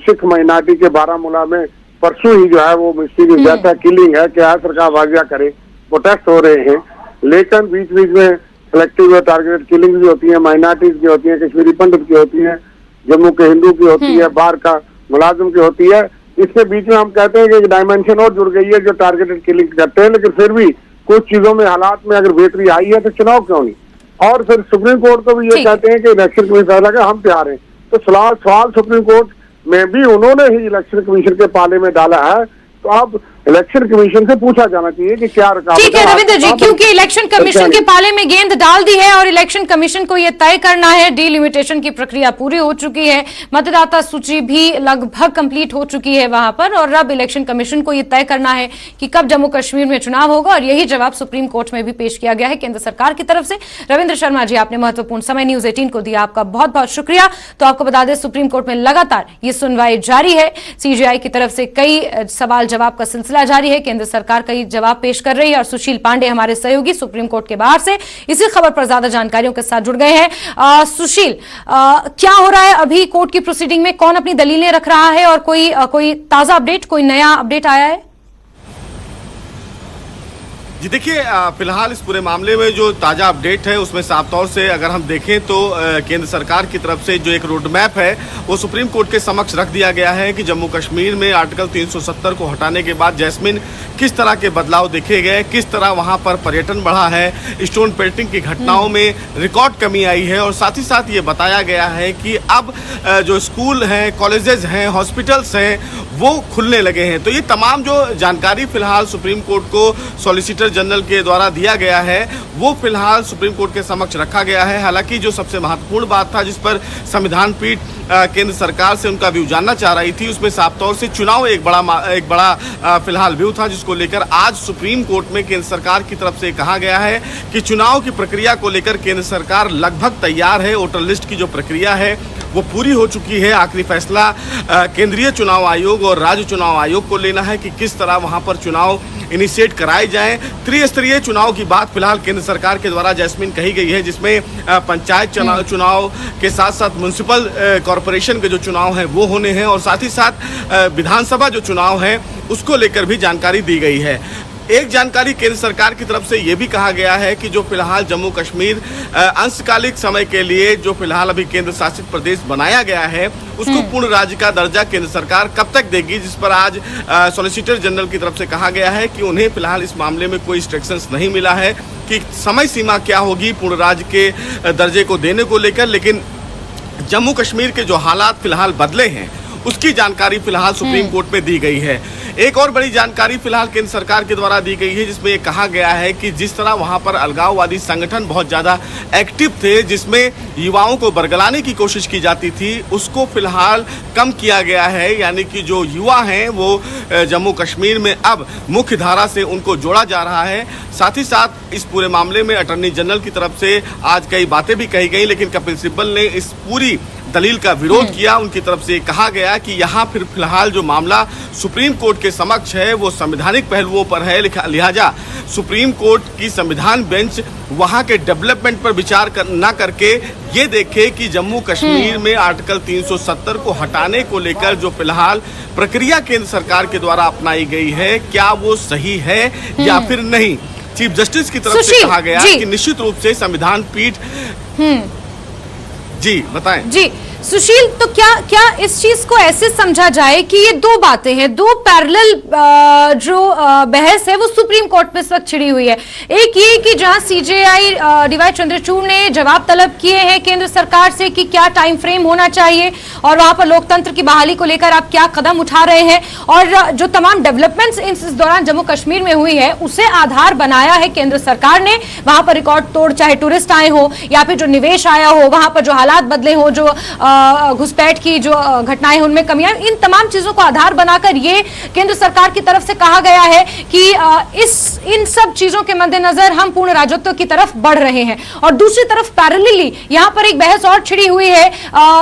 Sikh minority के बारामूला में परसों ही जो है वो मिस्टीरियस डेथ है, किलिंग है, क्या है सरकार वाजिया करे, प्रोटेस्ट हो रहे हैं। लेकिन बीच बीच में सिलेक्टिव टारगेटेड किलिंग भी होती है, माइनॉरिटीज की होती है, कश्मीरी पंडित की होती है, जम्मू के हिंदू की होती है, बाहर का मुलाजिम की होती है। इसके बीच में हम कहते हैं कि एक डायमेंशन और जुड़ गई है जो टारगेटेड किलिंग करते हैं, लेकिन फिर भी कुछ चीजों में हालात में अगर बेहतरी आई है तो चुनाव क्यों नहीं? और फिर सुप्रीम कोर्ट को भी ये कहते हैं कि इलेक्शन कमीशन लगा, हम तैयार हैं। तो सवाल सुप्रीम कोर्ट में भी उन्होंने ही इलेक्शन कमीशन के पाले में डाला है, तो अब इलेक्शन कमीशन से पूछा जाना चाहिए कि क्या रुकावट। ठीक है रविंद्र जी, क्योंकि इलेक्शन कमीशन के पाले में गेंद डाल दी है और इलेक्शन कमीशन को यह तय करना है, डीलिमिटेशन की प्रक्रिया पूरी हो चुकी है, मतदाता सूची भी लगभग कंप्लीट हो चुकी है वहां पर, और अब इलेक्शन कमीशन को यह तय करना है कि कब जम्मू कश्मीर में चुनाव होगा, और यही जवाब सुप्रीम कोर्ट में भी पेश किया गया है केंद्र सरकार की तरफ से। रविंद्र शर्मा जी, आपने महत्वपूर्ण समय न्यूज 18 को दिया, आपका बहुत बहुत शुक्रिया। तो आपको बता दें, सुप्रीम कोर्ट में लगातार ये सुनवाई जारी है, CJI की तरफ से कई सवाल जवाब का सिलसिला जारी है, केंद्र सरकार कई जवाब पेश कर रही है, और सुशील पांडे हमारे सहयोगी सुप्रीम कोर्ट के बाहर से इसी खबर पर ज्यादा जानकारियों के साथ जुड़ गए हैं। सुशील, क्या हो रहा है अभी कोर्ट की प्रोसीडिंग में? कौन अपनी दलीलें रख रहा है और कोई ताजा अपडेट, कोई नया अपडेट आया है? जी देखिए, फिलहाल इस पूरे मामले में जो ताज़ा अपडेट है उसमें साफ तौर से अगर हम देखें तो केंद्र सरकार की तरफ से जो एक रोड मैप है वो सुप्रीम कोर्ट के समक्ष रख दिया गया है कि जम्मू कश्मीर में आर्टिकल 370 को हटाने के बाद जैस्मिन किस तरह के बदलाव देखे गए, किस तरह वहां पर पर्यटन बढ़ा है, स्टोन पेल्टिंग की घटनाओं में रिकॉर्ड कमी आई है, और साथ ही साथ ये बताया गया है कि अब जो स्कूल हैं, कॉलेजेस हैं, हॉस्पिटल्स हैं वो खुलने लगे हैं। तो ये तमाम जो जानकारी फिलहाल सुप्रीम कोर्ट को सॉलिसिटर जनरल के द्वारा दिया गया है वो फिलहाल सुप्रीम कोर्ट के समक्ष रखा गया है। हालांकि जो सबसे महत्वपूर्ण बात था जिस पर संविधान पीठ केंद्र सरकार से उनका व्यू जानना चाह रही थी, उसमें साफ तौर से चुनाव एक बड़ा फिलहाल व्यू था, जिसको लेकर आज सुप्रीम कोर्ट में केंद्र सरकार की तरफ से कहा गया है कि चुनाव की प्रक्रिया को लेकर केंद्र सरकार लगभग तैयार है। वोटर लिस्ट की जो प्रक्रिया है वो पूरी हो चुकी है। आखिरी फैसला केंद्रीय चुनाव आयोग और राज्य चुनाव आयोग को लेना है कि किस तरह वहां पर चुनाव इनिशिएट कराए जाएं। त्रिस्तरीय चुनाव की बात फिलहाल केंद्र सरकार के द्वारा जैस्मिन कही गई है, जिसमें पंचायत चुनाव के साथ साथ म्युनिसिपल कॉरपोरेशन के जो चुनाव हैं वो होने हैं, और साथ ही साथ विधानसभा जो चुनाव है उसको लेकर भी जानकारी दी गई है। एक जानकारी केंद्र सरकार की तरफ से यह भी कहा गया है कि जो फिलहाल जम्मू कश्मीर अंशकालिक समय के लिए जो फिलहाल अभी केंद्र शासित प्रदेश बनाया गया है उसको पूर्ण राज्य का दर्जा केंद्र सरकार कब तक देगी, जिस पर आज सॉलिसिटर जनरल की तरफ से कहा गया है कि उन्हें फिलहाल इस मामले में कोई इंस्ट्रक्शंस नहीं मिला है कि समय सीमा क्या होगी पूर्ण राज्य के दर्जे को देने को लेकर। लेकिन जम्मू कश्मीर के जो हालात फिलहाल बदले हैं उसकी जानकारी फिलहाल सुप्रीम कोर्ट में दी गई है। एक और बड़ी जानकारी फिलहाल केंद्र सरकार के द्वारा दी गई है, जिसमें ये कहा गया है कि जिस तरह वहां पर अलगाववादी संगठन बहुत ज्यादा एक्टिव थे, जिसमें युवाओं को बरगलाने की कोशिश की जाती थी, उसको फिलहाल कम किया गया है। यानी कि जो युवा हैं वो जम्मू कश्मीर में अब मुख्य धारा से उनको जोड़ा जा रहा है। साथ ही साथ इस पूरे मामले में अटॉर्नी जनरल की तरफ से आज कई बातें भी कही गई, लेकिन कपिल सिब्बल ने इस पूरी दलील का विरोध किया। उनकी तरफ से कहा गया कि यहाँ फिलहाल जो मामला सुप्रीम कोर्ट के समक्ष है वो संवैधानिक पहलुओं पर है, लिहाजा सुप्रीम कोर्ट की संविधान बेंच वहाँ के डेवलपमेंट पर विचार न करके ये देखे कि जम्मू कश्मीर में आर्टिकल 370 को हटाने को लेकर जो फिलहाल प्रक्रिया केंद्र सरकार के द्वारा अपनाई गई है क्या वो सही है या फिर नहीं। चीफ जस्टिस की तरफ से कहा गया कि निश्चित रूप से संविधान पीठ जी बताएं। जी सुशील, तो क्या इस चीज को ऐसे समझा जाए कि ये दो बातें हैं, दो पैरेलल जो बहस है वो सुप्रीम कोर्ट में इस वक्त छिड़ी हुई है। एक ये कि जहां सीजेआई डीवाई चंद्रचूड़ ने जवाब तलब किए हैं केंद्र सरकार से कि क्या टाइम फ्रेम होना चाहिए और वहां पर लोकतंत्र की बहाली को लेकर आप क्या कदम उठा रहे हैं, और जो तमाम डेवलपमेंट्स इस दौरान जम्मू कश्मीर में हुई है उसे आधार बनाया है केंद्र सरकार ने। वहां पर रिकॉर्ड तोड़ चाहे टूरिस्ट आए हो या फिर जो निवेश आया हो, वहां पर जो हालात बदले हो, जो घुसपैठ की जो घटनाएं उनमें कमियां, इन तमाम चीजों को आधार बनाकर ये केंद्र सरकार की तरफ से कहा गया है कि इन सब चीजों के मद्देनजर हम पूर्ण राज्यत्व की तरफ बढ़ रहे हैं। और दूसरी तरफ पैरेलली यहां पर एक बहस और छिड़ी हुई है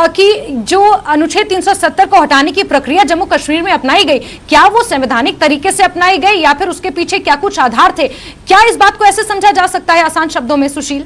कि जो अनुच्छेद 370 को हटाने की प्रक्रिया जम्मू कश्मीर में अपनाई गई, क्या वो संवैधानिक तरीके से अपनाई गई या फिर उसके पीछे क्या कुछ आधार थे? क्या इस बात को ऐसे समझा जा सकता है आसान शब्दों में, सुशील?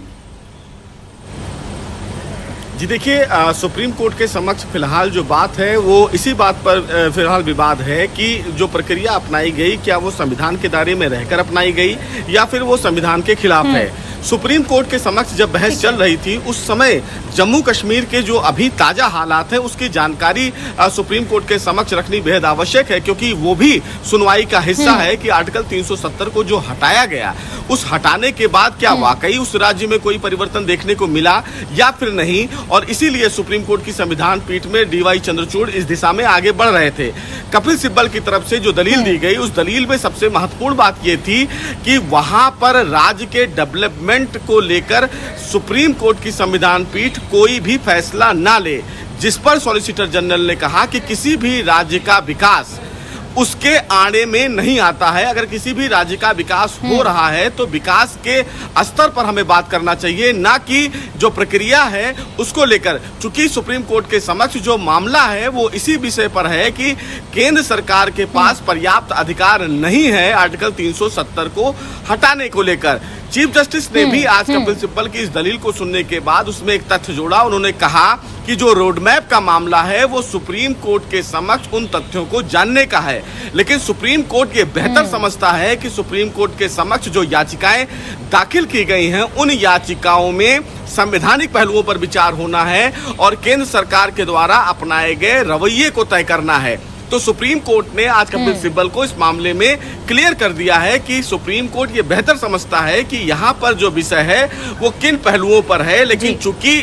जी देखिए, सुप्रीम कोर्ट के समक्ष फिलहाल जो बात है वो इसी बात पर फिलहाल विवाद है कि जो प्रक्रिया अपनाई गई क्या वो संविधान के दायरे में रहकर अपनाई गई या फिर वो संविधान के खिलाफ है। सुप्रीम कोर्ट के समक्ष जब बहस चल रही थी उस समय जम्मू कश्मीर के जो अभी ताजा हालात है उसकी जानकारी सुप्रीम कोर्ट के समक्ष रखनी बेहद आवश्यक है, क्योंकि वो भी सुनवाई का हिस्सा है कि आर्टिकल 370 को जो हटाया गया, उस हटाने के बाद क्या वाकई उस राज्य में कोई परिवर्तन देखने को मिला या फिर नहीं। और इसीलिए सुप्रीम कोर्ट की संविधान पीठ में डीवाई चंद्रचूड़ इस दिशा में आगे बढ़ रहे थे। कपिल सिब्बल की तरफ से जो दलील दी गई, उस दलील में सबसे महत्वपूर्ण बात यह थी कि वहां पर राज्य के डेवलपमेंट को लेकर सुप्रीम कोर्ट की संविधान पीठ कोई भी फैसला ना ले, जिस पर सॉलिसिटर जनरल ने कहा कि किसी भी राज्य का विकास उसके आड़े में नहीं आता है। अगर किसी भी राज्य का विकास हो रहा है तो विकास के स्तर पर हमें बात करना चाहिए, ना कि जो प्रक्रिया है उसको लेकर। चूंकि सुप्रीम कोर्ट के समक्ष जो मामला है वो इसी विषय पर है कि केंद्र सरकार के पास पर्याप्त अधिकार नहीं है आर्टिकल 370 को हटाने को लेकर। चीफ जस्टिस ने भी आज कपिल सिब्बल की इस दलील को सुनने के बाद उसमें एक तथ्य जोड़ा। उन्होंने कहा कि जो रोड मैप का मामला है वो सुप्रीम कोर्ट के समक्ष उन तथ्यों को जानने का है, लेकिन सुप्रीम कोर्ट ये बेहतर समझता है कि सुप्रीम कोर्ट के समक्ष जो याचिकाएं दाखिल की गई हैं उन याचिकाओं में संवैधानिक पहलुओं पर विचार होना है और केंद्र सरकार के द्वारा अपनाए गए रवैये को तय करना है। तो सुप्रीम कोर्ट ने आज कपिल सिब्बल को इस मामले में क्लियर कर दिया है कि सुप्रीम कोर्ट ये बेहतर समझता है कि यहाँ पर जो विषय है वो किन पहलुओं पर है, लेकिन चूंकि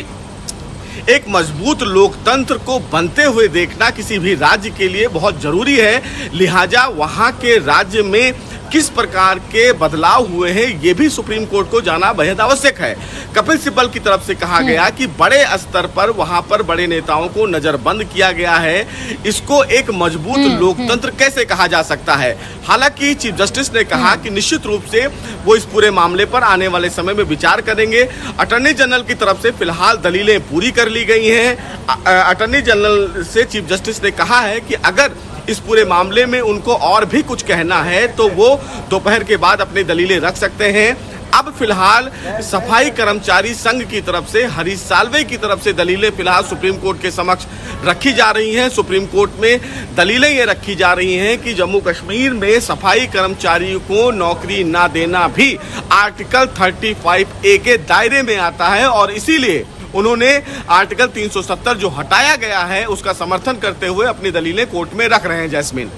एक मजबूत लोकतंत्र को बनते हुए देखना किसी भी राज्य के लिए बहुत जरूरी है, लिहाजा वहां के राज्य में किस प्रकार के बदलाव हुए हैं ये भी सुप्रीम कोर्ट को जाना बेहद आवश्यक है। कपिल सिब्बल की तरफ से कहा गया कि बड़े स्तर पर वहां पर बड़े नेताओं को नजरबंद किया गया है, इसको एक मजबूत लोकतंत्र कैसे कहा जा सकता है। हालांकि चीफ जस्टिस ने कहा कि निश्चित रूप से वो इस पूरे मामले पर आने वाले समय में विचार करेंगे। अटॉर्नी जनरल की तरफ से फिलहाल दलीलें पूरी कर ली गई हैं। अटॉर्नी जनरल से चीफ जस्टिस ने कहा है कि अगर इस पूरे मामले में उनको और भी कुछ कहना है तो वो दोपहर के बाद अपनी दलीलें रख सकते हैं। अब फिलहाल सफाई कर्मचारी संघ की तरफ से, हरीश साल्वे की तरफ से दलीलें फिलहाल सुप्रीम कोर्ट के समक्ष रखी जा रही हैं। सुप्रीम कोर्ट में दलीलें ये रखी जा रही हैं कि जम्मू कश्मीर में सफाई कर्मचारियों को नौकरी ना देना भी आर्टिकल 35A के दायरे में आता है और इसीलिए उन्होंने आर्टिकल 370 जो हटाया गया है उसका समर्थन करते हुए अपनी दलीलें कोर्ट में रख रहे हैं। जैस्मिन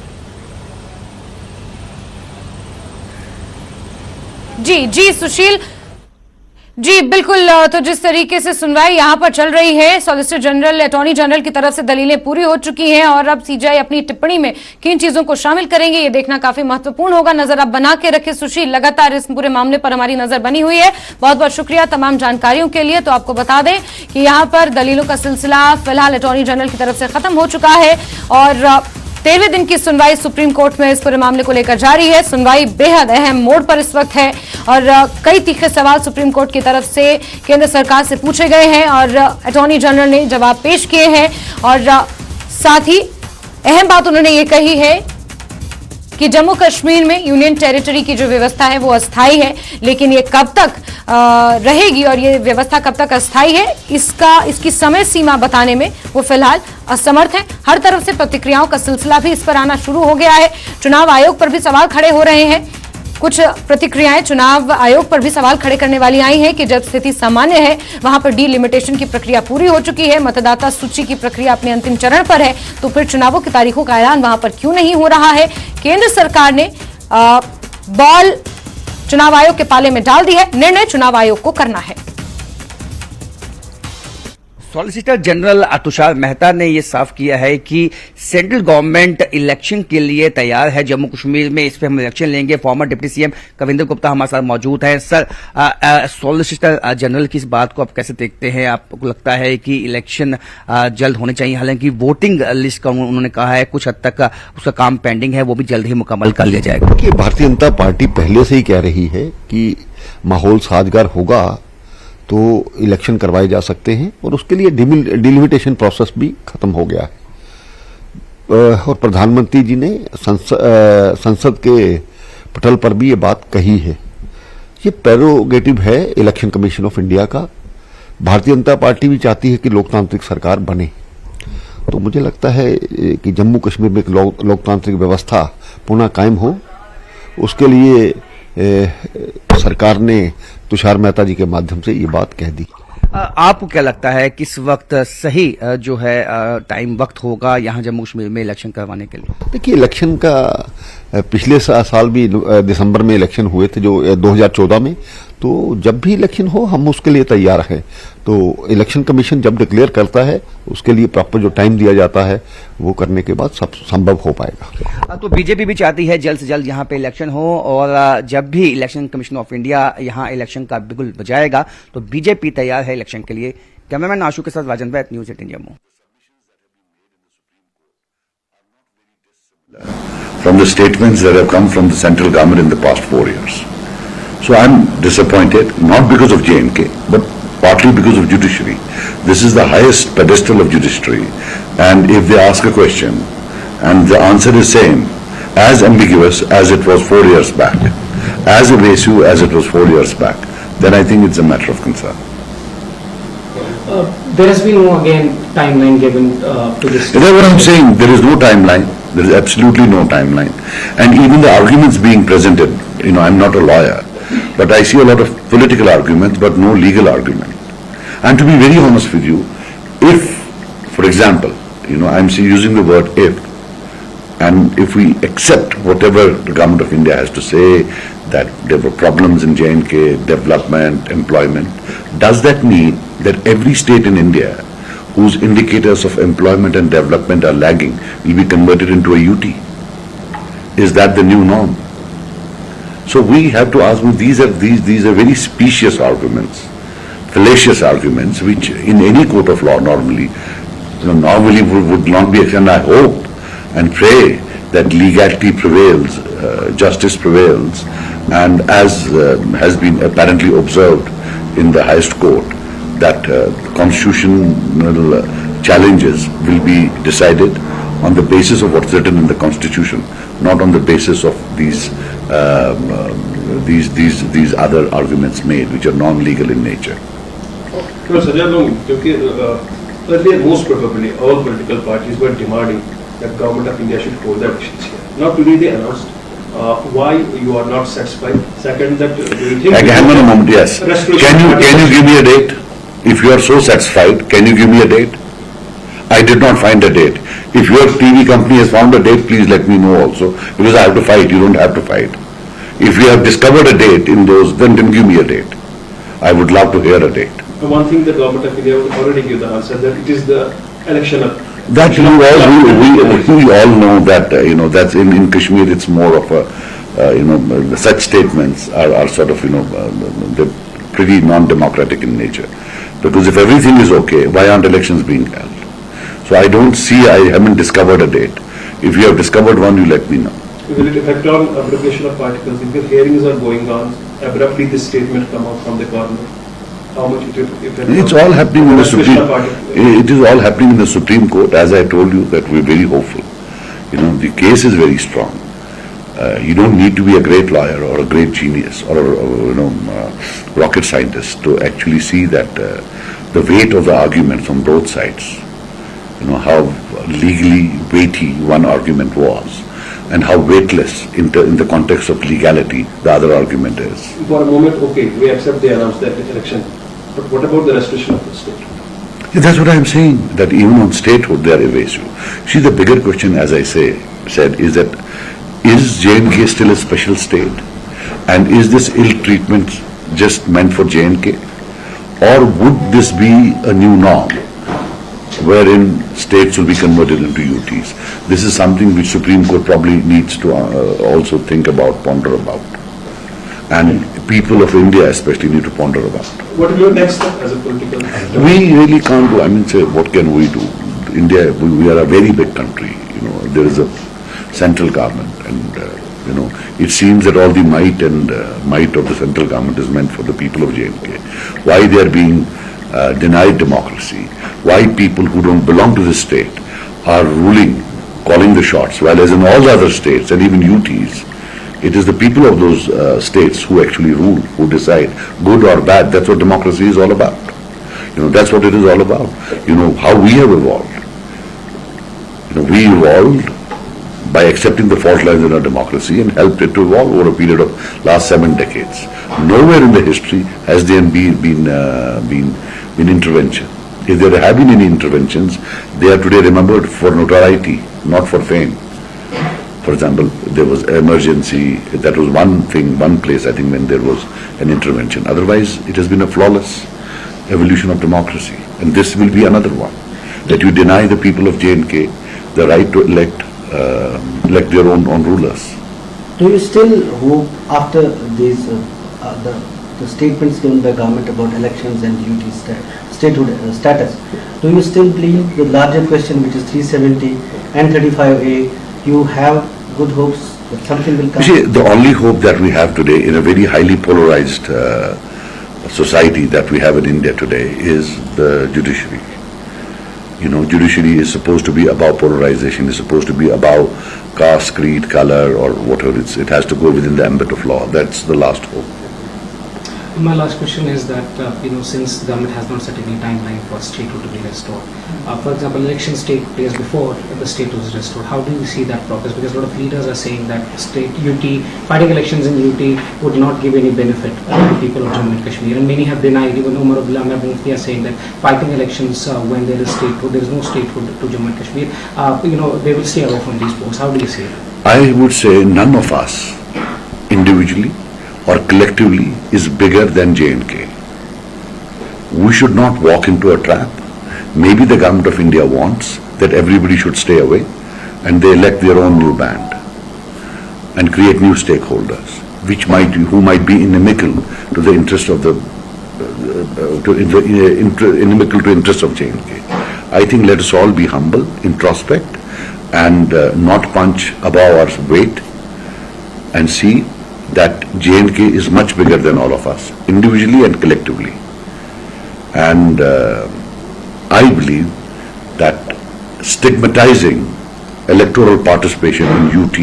जी सुशील जी बिल्कुल। तो जिस तरीके से सुनवाई यहां पर चल रही है, सॉलिसिटर जनरल, अटॉर्नी जनरल की तरफ से दलीलें पूरी हो चुकी हैं और अब सीजेआई अपनी टिप्पणी में किन चीजों को शामिल करेंगे ये देखना काफी महत्वपूर्ण होगा। नजर आप बना के रखे सुशील, लगातार इस पूरे मामले पर हमारी नजर बनी हुई है। बहुत बहुत शुक्रिया तमाम जानकारियों के लिए। तो आपको बता दें कि यहाँ पर दलीलों का सिलसिला फिलहाल अटॉर्नी जनरल की तरफ से खत्म हो चुका है और 13वें दिन की सुनवाई सुप्रीम कोर्ट में इस पूरे मामले को लेकर जारी है। सुनवाई बेहद अहम मोड़ पर इस वक्त है और कई तीखे सवाल सुप्रीम कोर्ट की तरफ से केंद्र सरकार से पूछे गए हैं और अटॉर्नी जनरल ने जवाब पेश किए हैं और साथ ही अहम बात उन्होंने ये कही है कि जम्मू कश्मीर में यूनियन टेरिटरी की जो व्यवस्था है वो अस्थायी है, लेकिन ये कब तक रहेगी और ये व्यवस्था कब तक अस्थायी है इसकी समय सीमा बताने में वो फिलहाल असमर्थ है। हर तरफ से प्रतिक्रियाओं का सिलसिला भी इस पर आना शुरू हो गया है। चुनाव आयोग पर भी सवाल खड़े हो रहे हैं कुछ प्रतिक्रियाएं चुनाव आयोग पर भी सवाल खड़े करने वाली आई हैं कि जब स्थिति सामान्य है, वहां पर डीलिमिटेशन की प्रक्रिया पूरी हो चुकी है, मतदाता सूची की प्रक्रिया अपने अंतिम चरण पर है, तो फिर चुनावों की तारीखों का ऐलान वहां पर क्यों नहीं हो रहा है। केंद्र सरकार ने बॉल चुनाव आयोग के पाले में डाल दी है, निर्णय चुनाव आयोग को करना है। सॉलिसिटर जनरल तुषार मेहता ने यह साफ किया है कि सेंट्रल गवर्नमेंट इलेक्शन के लिए तैयार है जम्मू कश्मीर में, इस पे हम इलेक्शन लेंगे। Farmer deputy CM Kavinder Gupta हमारे साथ मौजूद हैं। सर, सॉलिसिटर जनरल की इस बात को आप कैसे देखते हैं? आपको लगता है कि इलेक्शन जल्द होने चाहिए? हालांकि वोटिंग लिस्ट का उन्होंने कहा है कुछ हद तक उसका काम पेंडिंग है, वो भी जल्द ही मुकम्मल कर लिया जाएगा। देखिए, भारतीय जनता पार्टी पहले से ही कह रही है कि माहौल साजगार होगा तो इलेक्शन करवाए जा सकते हैं और उसके लिए डिलिमिटेशन प्रोसेस भी खत्म हो गया है। और प्रधानमंत्री जी ने संसद के पटल पर भी ये बात कही है। ये प्रेरोगेटिव है इलेक्शन कमीशन ऑफ इंडिया का। भारतीय जनता पार्टी भी चाहती है कि लोकतांत्रिक सरकार बने। तो मुझे लगता है कि जम्मू कश्मीर में एक लोकतांत्रिक व्यवस्था पुनः कायम हो, उसके लिए सरकार ने तुषार मेहता जी के माध्यम से ये बात कह दी। आपको क्या लगता है किस वक्त सही जो है टाइम वक्त होगा यहाँ जम्मू कश्मीर में इलेक्शन करवाने के लिए? देखिए, इलेक्शन का पिछले साल भी दिसंबर में इलेक्शन हुए थे, जो 2014 में। तो जब भी इलेक्शन हो हम उसके लिए तैयार हैं। तो इलेक्शन कमीशन जब डिक्लेयर करता है उसके लिए प्रॉपर जो टाइम दिया जाता है वो करने के बाद सब संभव हो पाएगा। तो बीजेपी भी चाहती है जल्द से जल्द यहाँ पे इलेक्शन हो, और जब भी इलेक्शन कमीशन ऑफ इंडिया यहाँ इलेक्शन का बिगुल बजाएगा तो बीजेपी तैयार है इलेक्शन के लिए। कैमरामैन आशु के साथ Rajan Vaid, news 18 Jammu. From the statements that have come from the central government in the past 4 years. So I'm disappointed, not because of JNK, but partly because of judiciary. This is the highest pedestal of judiciary, and if they ask a question and the answer is same, as ambiguous as it was 4 years back, as evasive as it was 4 years back, then I think it's a matter of concern. There has been no, again, timeline given to this. That's what I'm saying. There is no timeline. There is absolutely no timeline. And even the arguments being presented, I'm not a lawyer, but I see a lot of political arguments, but no legal argument. And to be very honest with you, if, for example, I'm using the word if, and if we accept whatever the government of India has to say, that there were problems in J&K, development, employment, does that mean that every state in India whose indicators of employment and development are lagging will be converted into a UT? Is that the new norm? So we have to ask, these are very specious arguments, fallacious arguments, which in any court of law normally would not be accepted. And I hope and pray that legality prevails, justice prevails, and as has been apparently observed in the highest court, that constitutional challenges will be decided on the basis of what's written in the Constitution, not on the basis of these other arguments made, which are non-legal in nature. Earlier, most probably, all political parties were demanding that government of India should hold the elections here. Now today they announced. Why you are not satisfied? Second, that do you think? Hang on a moment. Yes. Can you give me a date? If you are so satisfied, can you give me a date? I did not find a date. If your TV company has found a date, please let me know also, because I have to fight. You don't have to fight. If you have discovered a date in those, then give me a date. I would love to hear a date. One thing the government of India already gave the answer, that it is the election of. That we all know that that's in Kashmir. It's more of a such statements are sort of they're pretty non-democratic in nature. Because if everything is okay, why aren't elections being held? So I don't see. I haven't discovered a date. If you have discovered one, you let me know. Will it affect on abrogation of particles? If the hearings are going on, abruptly this statement come out from the government. How much it's all happening in the Supreme. It is all happening in the Supreme Court. As I told you, that we're very hopeful. The case is very strong. You don't need to be a great lawyer or a great genius or rocket scientist to actually see that the weight of the argument from both sides. How legally weighty one argument was. and how weightless in the context of legality the other argument is. For a moment, okay, we accept they announced that election, but what about the restoration of the state? Yeah, that's what I'm saying, that even on statehood they are evasive. See, the bigger question, as I said, is that is J&K still a special state? And is this ill treatment just meant for J&K? Or would this be a new norm wherein states will be converted into UTs? This is something which Supreme Court probably needs to also think about, ponder about. And people of India especially need to ponder about. What is your next step as a political? We really can't do, I mean, say, what can we do? India, we are a very big country, there is a central government and, it seems that all the might of the central government is meant for the people of J&K. Why they are being denied democracy, why people who don't belong to the state are ruling, calling the shots, while as in all the other states and even UTs, it is the people of those states who actually rule, who decide, good or bad. That's what democracy is all about. That's what it is all about. How we have evolved. We evolved by accepting the fault lines in our democracy and helped it to evolve over a period of last 7 decades. Nowhere in the history has there been intervention. If there have been any interventions, they are today remembered for notoriety, not for fame. For example, there was emergency, that was one thing, one place I think when there was an intervention. Otherwise, it has been a flawless evolution of democracy. And this will be another one, that you deny the people of J&K the right to elect their own rulers. Do you still hope after these the statements given by government about elections and UT statehood status, do you still believe the larger question, which is 370 and 35A, you have good hopes that something will come? You see, the only hope that we have today in a very highly polarized society that we have in India today is the judiciary. Judiciary is supposed to be above polarization, is supposed to be above caste, creed, color, or whatever. It has to go within the ambit of law. That's the last hope. My last question is that, since the government has not set any timeline for statehood to be restored, for example, elections take place before the state was restored. How do you see that progress? Because a lot of leaders are saying that fighting elections in UT would not give any benefit to people of Jammu and Kashmir. And many have denied, even Umar Abdullah Mufti are saying that fighting elections when there is statehood, there is no statehood to Jammu and Kashmir, they will stay away from these posts. How do you see it? I would say none of us individually or collectively is bigger than J&K. We should not walk into a trap. Maybe the government of India wants that everybody should stay away and they elect their own new band and create new stakeholders, who might be inimical to the interest of inimical to interest of J&K. I think let us all be humble, introspect, and not punch above our weight and see that J&K is much bigger than all of us, individually and collectively. And I believe that stigmatizing electoral participation in UT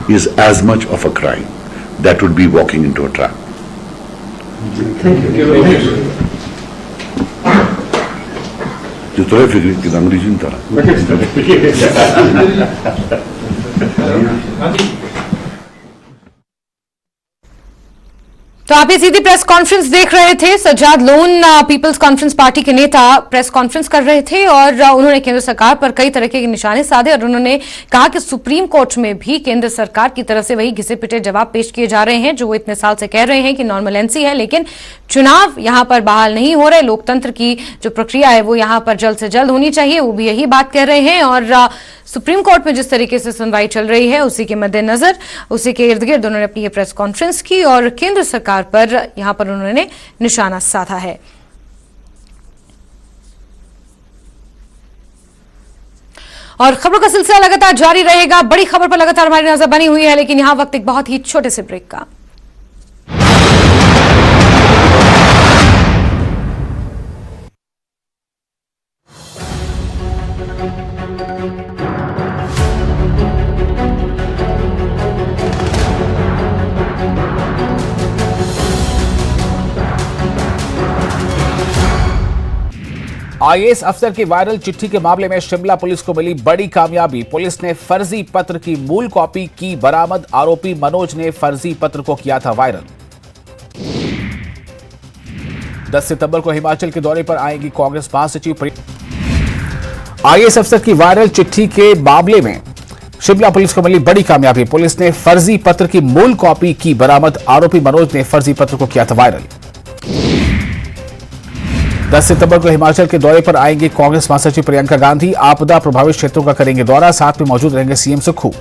is as much of a crime. That would be walking into a trap. Thank you. तो आप ये सीधी press conference देख रहे थे। Sajjad Lone People's Conference party के नेता press conference कर रहे थे और उन्होंने केंद्र सरकार पर कई तरह के निशाने साधे और उन्होंने कहा कि सुप्रीम कोर्ट में भी केंद्र सरकार की तरफ से वही घिसे पिटे जवाब पेश किए जा रहे हैं जो वो इतने साल से कह रहे हैं कि नॉर्मलेंसी है, लेकिन चुनाव यहां पर बहाल नहीं हो रहे। लोकतंत्र की जो प्रक्रिया है वो यहां पर जल्द से जल्द होनी चाहिए, वो भी यही बात कह रहे हैं। और सुप्रीम कोर्ट में जिस तरीके से सुनवाई चल रही है उसी के मद्देनजर, उसी के इर्द गिर्द उन्होंने अपनी ये प्रेस कॉन्फ्रेंस की और केंद्र सरकार पर यहां पर उन्होंने निशाना साधा है। और खबरों का सिलसिला लगातार जारी रहेगा। बड़ी खबर पर लगातार हमारी नजर बनी हुई है, लेकिन यहां वक्त एक बहुत ही छोटे से ब्रेक का। आईएएस अफसर की वायरल चिट्ठी के मामले में शिमला पुलिस को मिली बड़ी कामयाबी। पुलिस ने फर्जी पत्र की मूल कॉपी की बरामद। आरोपी मनोज ने फर्जी पत्र को किया था वायरल। 10 सितंबर को हिमाचल के दौरे पर आएंगी कांग्रेस महासचिव प्रियंका। आईएएस अफसर की वायरल चिट्ठी के मामले में शिमला पुलिस को मिली बड़ी कामयाबी। पुलिस ने फर्जी पत्र की मूल कॉपी की बरामद। आरोपी मनोज ने फर्जी पत्र को किया था वायरल। 10 सितंबर को हिमाचल के दौरे पर आएंगे कांग्रेस महासचिव प्रियंका गांधी। आपदा प्रभावित क्षेत्रों का करेंगे दौरा। साथ में मौजूद रहेंगे सीएम सुक्खू।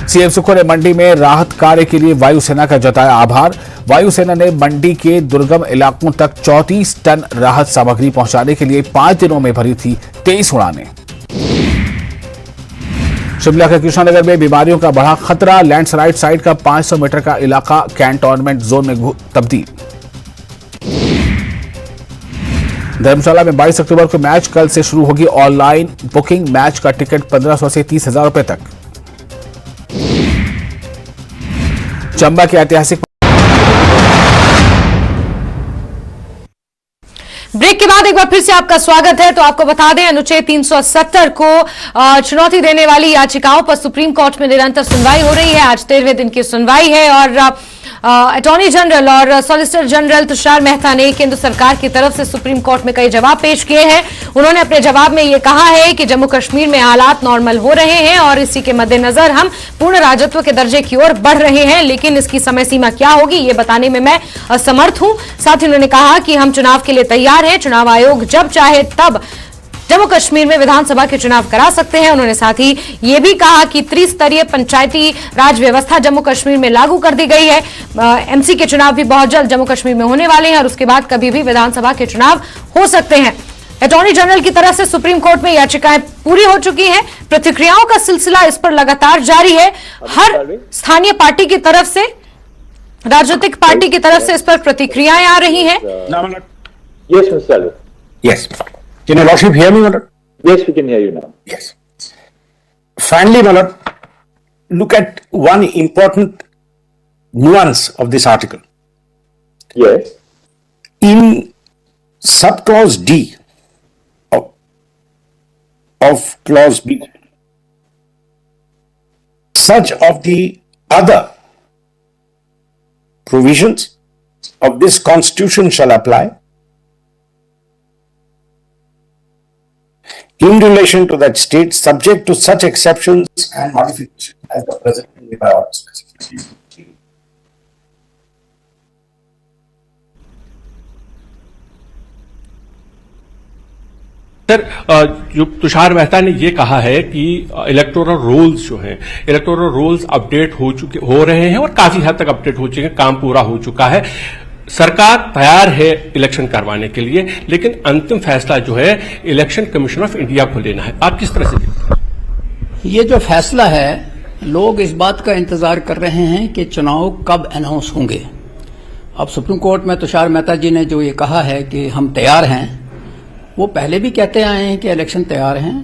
सीएम सुक्खू ने मंडी में राहत कार्य के लिए वायुसेना का जताया आभार। वायुसेना ने मंडी के दुर्गम इलाकों तक 34 टन राहत सामग्री पहुंचाने के लिए 5 दिनों में भरी थी 23 उड़ानें। शिमला के कृष्णानगर में बीमारियों का बढ़ा खतरा। लैंडस्लाइड साइट का 500 मीटर का इलाका कैंटोनमेंट जोन में तब्दील। धर्मशाला में 22 अक्टूबर को मैच। कल से शुरू होगी ऑनलाइन बुकिंग। मैच का टिकट 1500 से 30,000 रुपए तक। चंबा के ऐतिहासिक ब्रेक के बाद एक बार फिर से आपका स्वागत है। तो आपको बता दें, अनुच्छेद 370 को चुनौती देने वाली याचिकाओं पर सुप्रीम कोर्ट में निरंतर सुनवाई हो रही है। आज 13वें दिन की सुनवाई है और अटॉर्नी जनरल और सॉलिसिटर जनरल तुषार मेहता ने केंद्र सरकार की तरफ से सुप्रीम कोर्ट में कई जवाब पेश किए हैं। उन्होंने अपने जवाब में ये कहा है कि जम्मू कश्मीर में हालात नॉर्मल हो रहे हैं और इसी के मद्देनजर हम पूर्ण राजत्व के दर्जे की ओर बढ़ रहे हैं, लेकिन इसकी समय सीमा क्या होगी ये बताने में मैं असमर्थ हूं। साथ ही उन्होंने कहा कि हम चुनाव के लिए तैयार हैं। चुनाव आयोग जब चाहे तब जम्मू कश्मीर में विधानसभा के चुनाव करा सकते हैं। उन्होंने साथ ही ये भी कहा कि त्रिस्तरीय पंचायती राज व्यवस्था जम्मू कश्मीर में लागू कर दी गई है। एमसी के चुनाव भी बहुत जल्द जम्मू कश्मीर में होने वाले हैं और उसके बाद कभी भी विधानसभा के चुनाव हो सकते हैं। अटॉर्नी जनरल की तरफ से सुप्रीम कोर्ट में याचिकाएं पूरी हो चुकी हैं। प्रतिक्रियाओं का सिलसिला इस पर लगातार जारी है। हर स्थानीय पार्टी की तरफ से, राजनीतिक पार्टी की तरफ से इस पर प्रतिक्रियाएं आ रही हैं। Yes, Mr. Alvi. Yes. Can your lordship hear me, my lord? Yes, we can hear you now. Yes. Finally, my lord, look at one important nuance of this article. Yes. In subclause D of clause B, such of the other provisions of this constitution shall apply in relation to that state, subject to such exceptions and modifications as the present by order specifies. Sir, जो तुषार मेहता ने ये कहा है कि electoral rolls जो हैं, electoral rolls update हो रहे हैं और काफी हद तक अपडेट हो चुके हैं, काम पूरा हो चुका है। सरकार तैयार है इलेक्शन करवाने के लिए, लेकिन अंतिम फैसला जो है इलेक्शन कमीशन ऑफ इंडिया को लेना है। आप किस तरह से देखते हैं? ये जो फैसला है, लोग इस बात का इंतजार कर रहे हैं कि चुनाव कब अनाउंस होंगे। अब सुप्रीम कोर्ट में तुषार मेहता जी ने जो ये कहा है कि हम तैयार हैं, वो पहले भी कहते आए हैं कि इलेक्शन तैयार हैं,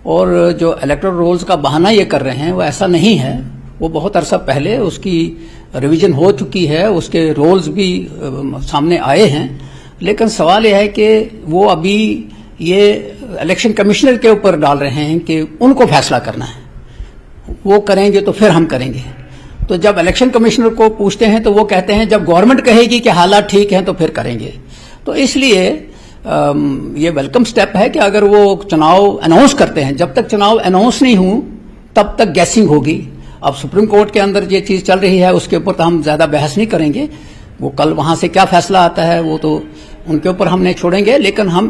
और जो इलेक्टोरल रोल्स का बहाना ये कर रहे हैं वो ऐसा नहीं है। वो बहुत अरसा पहले उसकी रिवीजन हो चुकी है, उसके रोल्स भी सामने आए हैं, लेकिन सवाल यह है कि वो अभी ये इलेक्शन कमिश्नर के ऊपर डाल रहे हैं कि उनको फैसला करना है, वो करेंगे तो फिर हम करेंगे। तो जब इलेक्शन कमिश्नर को पूछते हैं तो वो कहते हैं जब गवर्नमेंट कहेगी कि हालात ठीक हैं तो फिर करेंगे। तो इसलिए ये वेलकम स्टेप है कि अगर वो चुनाव अनाउंस करते हैं, जब तक चुनाव अनाउंस नहीं हो तब तक गैसिंग होगी। अब सुप्रीम कोर्ट के अंदर ये चीज चल रही है, उसके ऊपर तो हम ज्यादा बहस नहीं करेंगे। वो कल वहां से क्या फैसला आता है वो तो उनके ऊपर हम नहीं छोड़ेंगे, लेकिन हम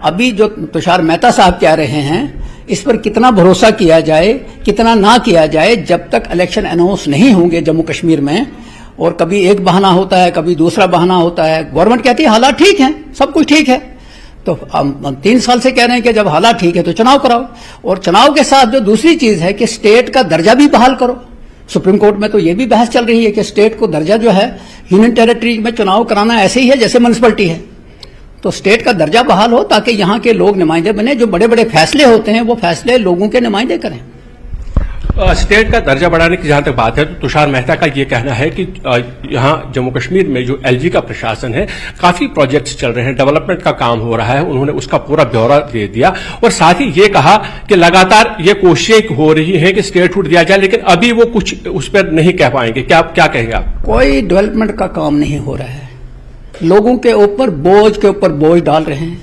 अभी जो तुषार मेहता साहब कह रहे हैं इस पर कितना भरोसा किया जाए, कितना ना किया जाए, जब तक इलेक्शन अनाउंस नहीं होंगे जम्मू कश्मीर में। और कभी एक बहाना होता है, कभी दूसरा बहाना होता है। गवर्नमेंट कहती है हालात ठीक हैं, सब कुछ ठीक है, तो हम 3 साल से कह रहे हैं कि जब हालात ठीक है तो चुनाव कराओ। और चुनाव के साथ जो दूसरी चीज है कि स्टेट का दर्जा भी बहाल करो। सुप्रीम कोर्ट में तो ये भी बहस चल रही है कि स्टेट को दर्जा जो है, यूनियन टेरिटरी में चुनाव कराना ऐसे ही है जैसे म्युनिसिपैलिटी है, तो स्टेट का दर्जा बहाल हो ताकि यहाँ के लोग नुमाइंदे बने। जो बड़े बड़े फैसले होते हैं वो फैसले लोगों के नुमाइंदे करें। स्टेट का दर्जा बढ़ाने की जहां तक बात है तो तुषार मेहता का ये कहना है कि यहां जम्मू कश्मीर में जो एलजी का प्रशासन है, काफी प्रोजेक्ट्स चल रहे हैं, डेवलपमेंट का काम हो रहा है। उन्होंने उसका पूरा ब्यौरा दे दिया और साथ ही ये कहा कि लगातार ये कोशिशें हो रही है कि स्टेटहुड दिया जाए, लेकिन अभी वो कुछ उस पर नहीं कह पाएंगे। क्या कहेंगे आप? कोई डेवलपमेंट का काम नहीं हो रहा है, लोगों के ऊपर बोझ डाल रहे हैं।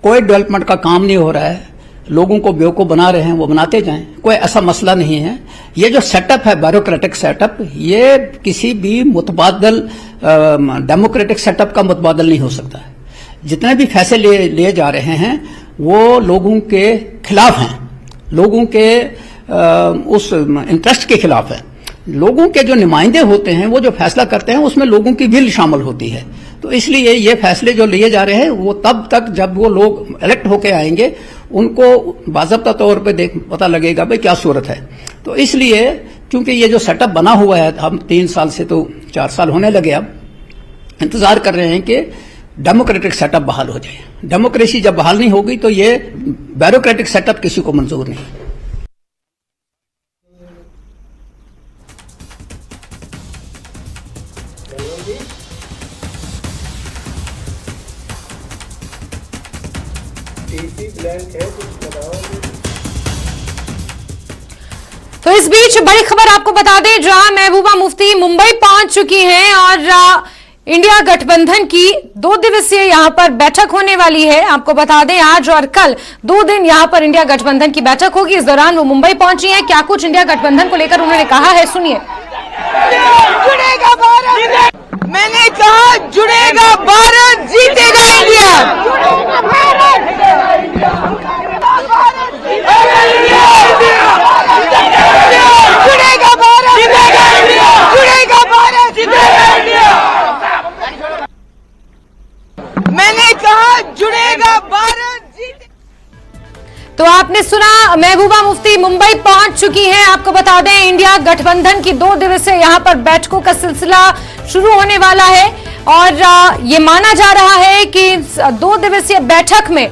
कोई डेवलपमेंट का काम नहीं हो रहा है, लोगों को बेवकूफ बना रहे हैं, वो बनाते जाएं। कोई ऐसा मसला नहीं है। ये जो सेटअप है ब्यूरोक्रेटिक सेटअप, ये किसी भी मुतबादल डेमोक्रेटिक सेटअप का मुतबादल नहीं हो सकता है। जितने भी फैसले लिए जा रहे हैं वो लोगों के खिलाफ हैं, लोगों के उस इंटरेस्ट के खिलाफ है। लोगों के जो नुमाइंदे होते हैं वो जो फैसला करते हैं उसमें लोगों की विल शामिल होती है। तो इसलिए ये फैसले जो लिए जा रहे हैं वो तब तक जब वो लोग इलेक्ट होके आएंगे उनको बाज़ाब्ता तौर पे पता लगेगा भाई क्या सूरत है। तो इसलिए क्योंकि ये जो सेटअप बना हुआ है, हम 3 साल से तो 4 साल होने लगे, अब इंतजार कर रहे हैं कि डेमोक्रेटिक सेटअप बहाल हो जाए। डेमोक्रेसी जब बहाल नहीं होगी तो ये ब्यूरोक्रेटिक सेटअप किसी को मंजूर नहीं। तो इस बीच बड़ी खबर आपको बता दें, जहां महबूबा मुफ्ती मुंबई पहुंच चुकी हैं और इंडिया गठबंधन की 2 दिवसीय यहां पर बैठक होने वाली है। आपको बता दें आज और कल 2 दिन यहां पर इंडिया गठबंधन की बैठक होगी। इस दौरान वो मुंबई पहुंची हैं। क्या कुछ इंडिया गठबंधन को लेकर उन्होंने कहा है, सुनिए। जुड़ेगा भारत, मैंने कहा जुड़ेगा भारत, जीतेगा इंडिया। जुड़ेगा भारत, जुड़ेगा भारत, मैंने कहा जुड़ेगा भारत। तो आपने सुना, महबूबा मुफ्ती मुंबई पहुंच चुकी हैं। आपको बता दें इंडिया गठबंधन की 2 दिवसीय यहां पर बैठकों का सिलसिला शुरू होने वाला है और ये माना जा रहा है कि 2 दिवसीय बैठक में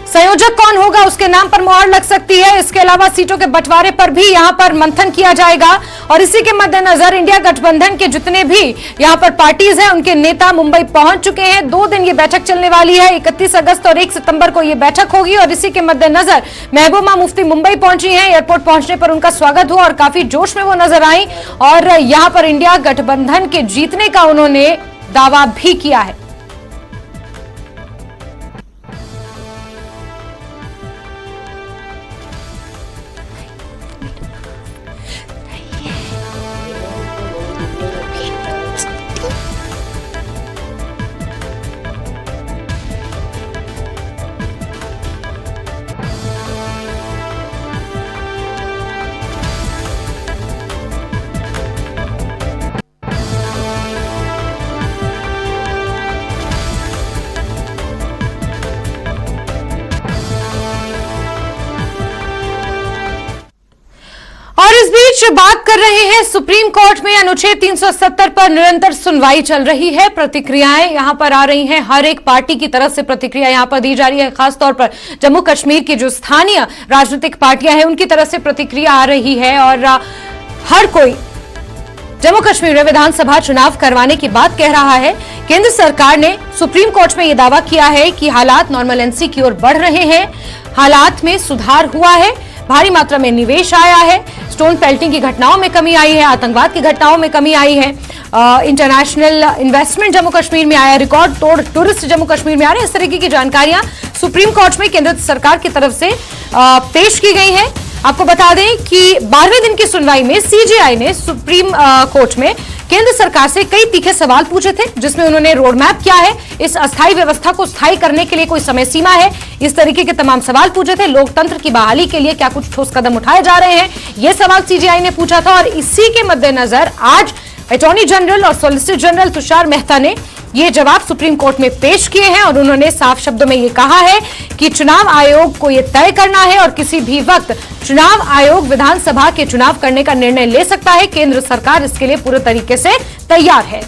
संयोजक कौन होगा उसके नाम पर मुहर लग सकती है। इसके अलावा सीटों के बंटवारे पर भी यहां पर मंथन किया जाएगा और इसी के मद्देनजर इंडिया गठबंधन के जितने भी यहां पर पार्टीज हैं उनके नेता मुंबई पहुंच चुके हैं। 2 दिन ये बैठक चलने वाली है, 31 अगस्त और 1 सितंबर को ये बैठक होगी और इसी के मद्देनजर महबूबा मुफ्ती मुंबई पहुंची हैं। एयरपोर्ट पहुंचने पर उनका स्वागत हुआ और काफी जोश में वो नजर आई और यहां पर इंडिया गठबंधन के जीतने का उन्होंने दावा भी किया है। और इस बीच बात कर रहे हैं सुप्रीम कोर्ट में अनुच्छेद 370 पर निरंतर सुनवाई चल रही है। प्रतिक्रियाएं यहां पर आ रही हैं, हर एक पार्टी की तरफ से प्रतिक्रिया यहां पर दी जा रही है। खासतौर पर जम्मू कश्मीर की जो स्थानीय राजनीतिक पार्टियां हैं उनकी तरफ से प्रतिक्रिया आ रही है और हर कोई जम्मू कश्मीर में विधानसभा चुनाव करवाने की बात कह रहा है। केंद्र सरकार ने सुप्रीम कोर्ट में यह दावा किया है कि हालात नॉर्मलेंसी की ओर बढ़ रहे हैं, हालात में सुधार हुआ है, भारी मात्रा में निवेश आया है, स्टोन पेल्टिंग की घटनाओं में कमी आई है, आतंकवाद की घटनाओं में कमी आई है, इंटरनेशनल इन्वेस्टमेंट जम्मू कश्मीर में आया, रिकॉर्ड तोड़ टूरिस्ट जम्मू कश्मीर में आ रहे हैं। इस तरीके की जानकारियां सुप्रीम कोर्ट में केंद्र सरकार की तरफ से पेश की गई है। आपको बता दें कि 12वें दिन की सुनवाई में सीजेआई ने सुप्रीम कोर्ट में केंद्र सरकार से कई तीखे सवाल पूछे थे, जिसमें उन्होंने रोड मैप क्या है, इस अस्थायी व्यवस्था को स्थायी करने के लिए कोई समय सीमा है, इस तरीके के तमाम सवाल पूछे थे। लोकतंत्र की बहाली के लिए क्या कुछ ठोस कदम उठाए जा रहे हैं, यह सवाल सीजेआई ने पूछा था और इसी के मद्देनजर आज अटॉर्नी जनरल और सॉलिसिटर जनरल तुषार मेहता ने ये जवाब सुप्रीम कोर्ट में पेश किए हैं और उन्होंने साफ शब्दों में ये कहा है कि चुनाव आयोग को ये तय करना है और किसी भी वक्त चुनाव आयोग विधानसभा के चुनाव करने का निर्णय ले सकता है। केंद्र सरकार इसके लिए पूरे तरीके से तैयार है।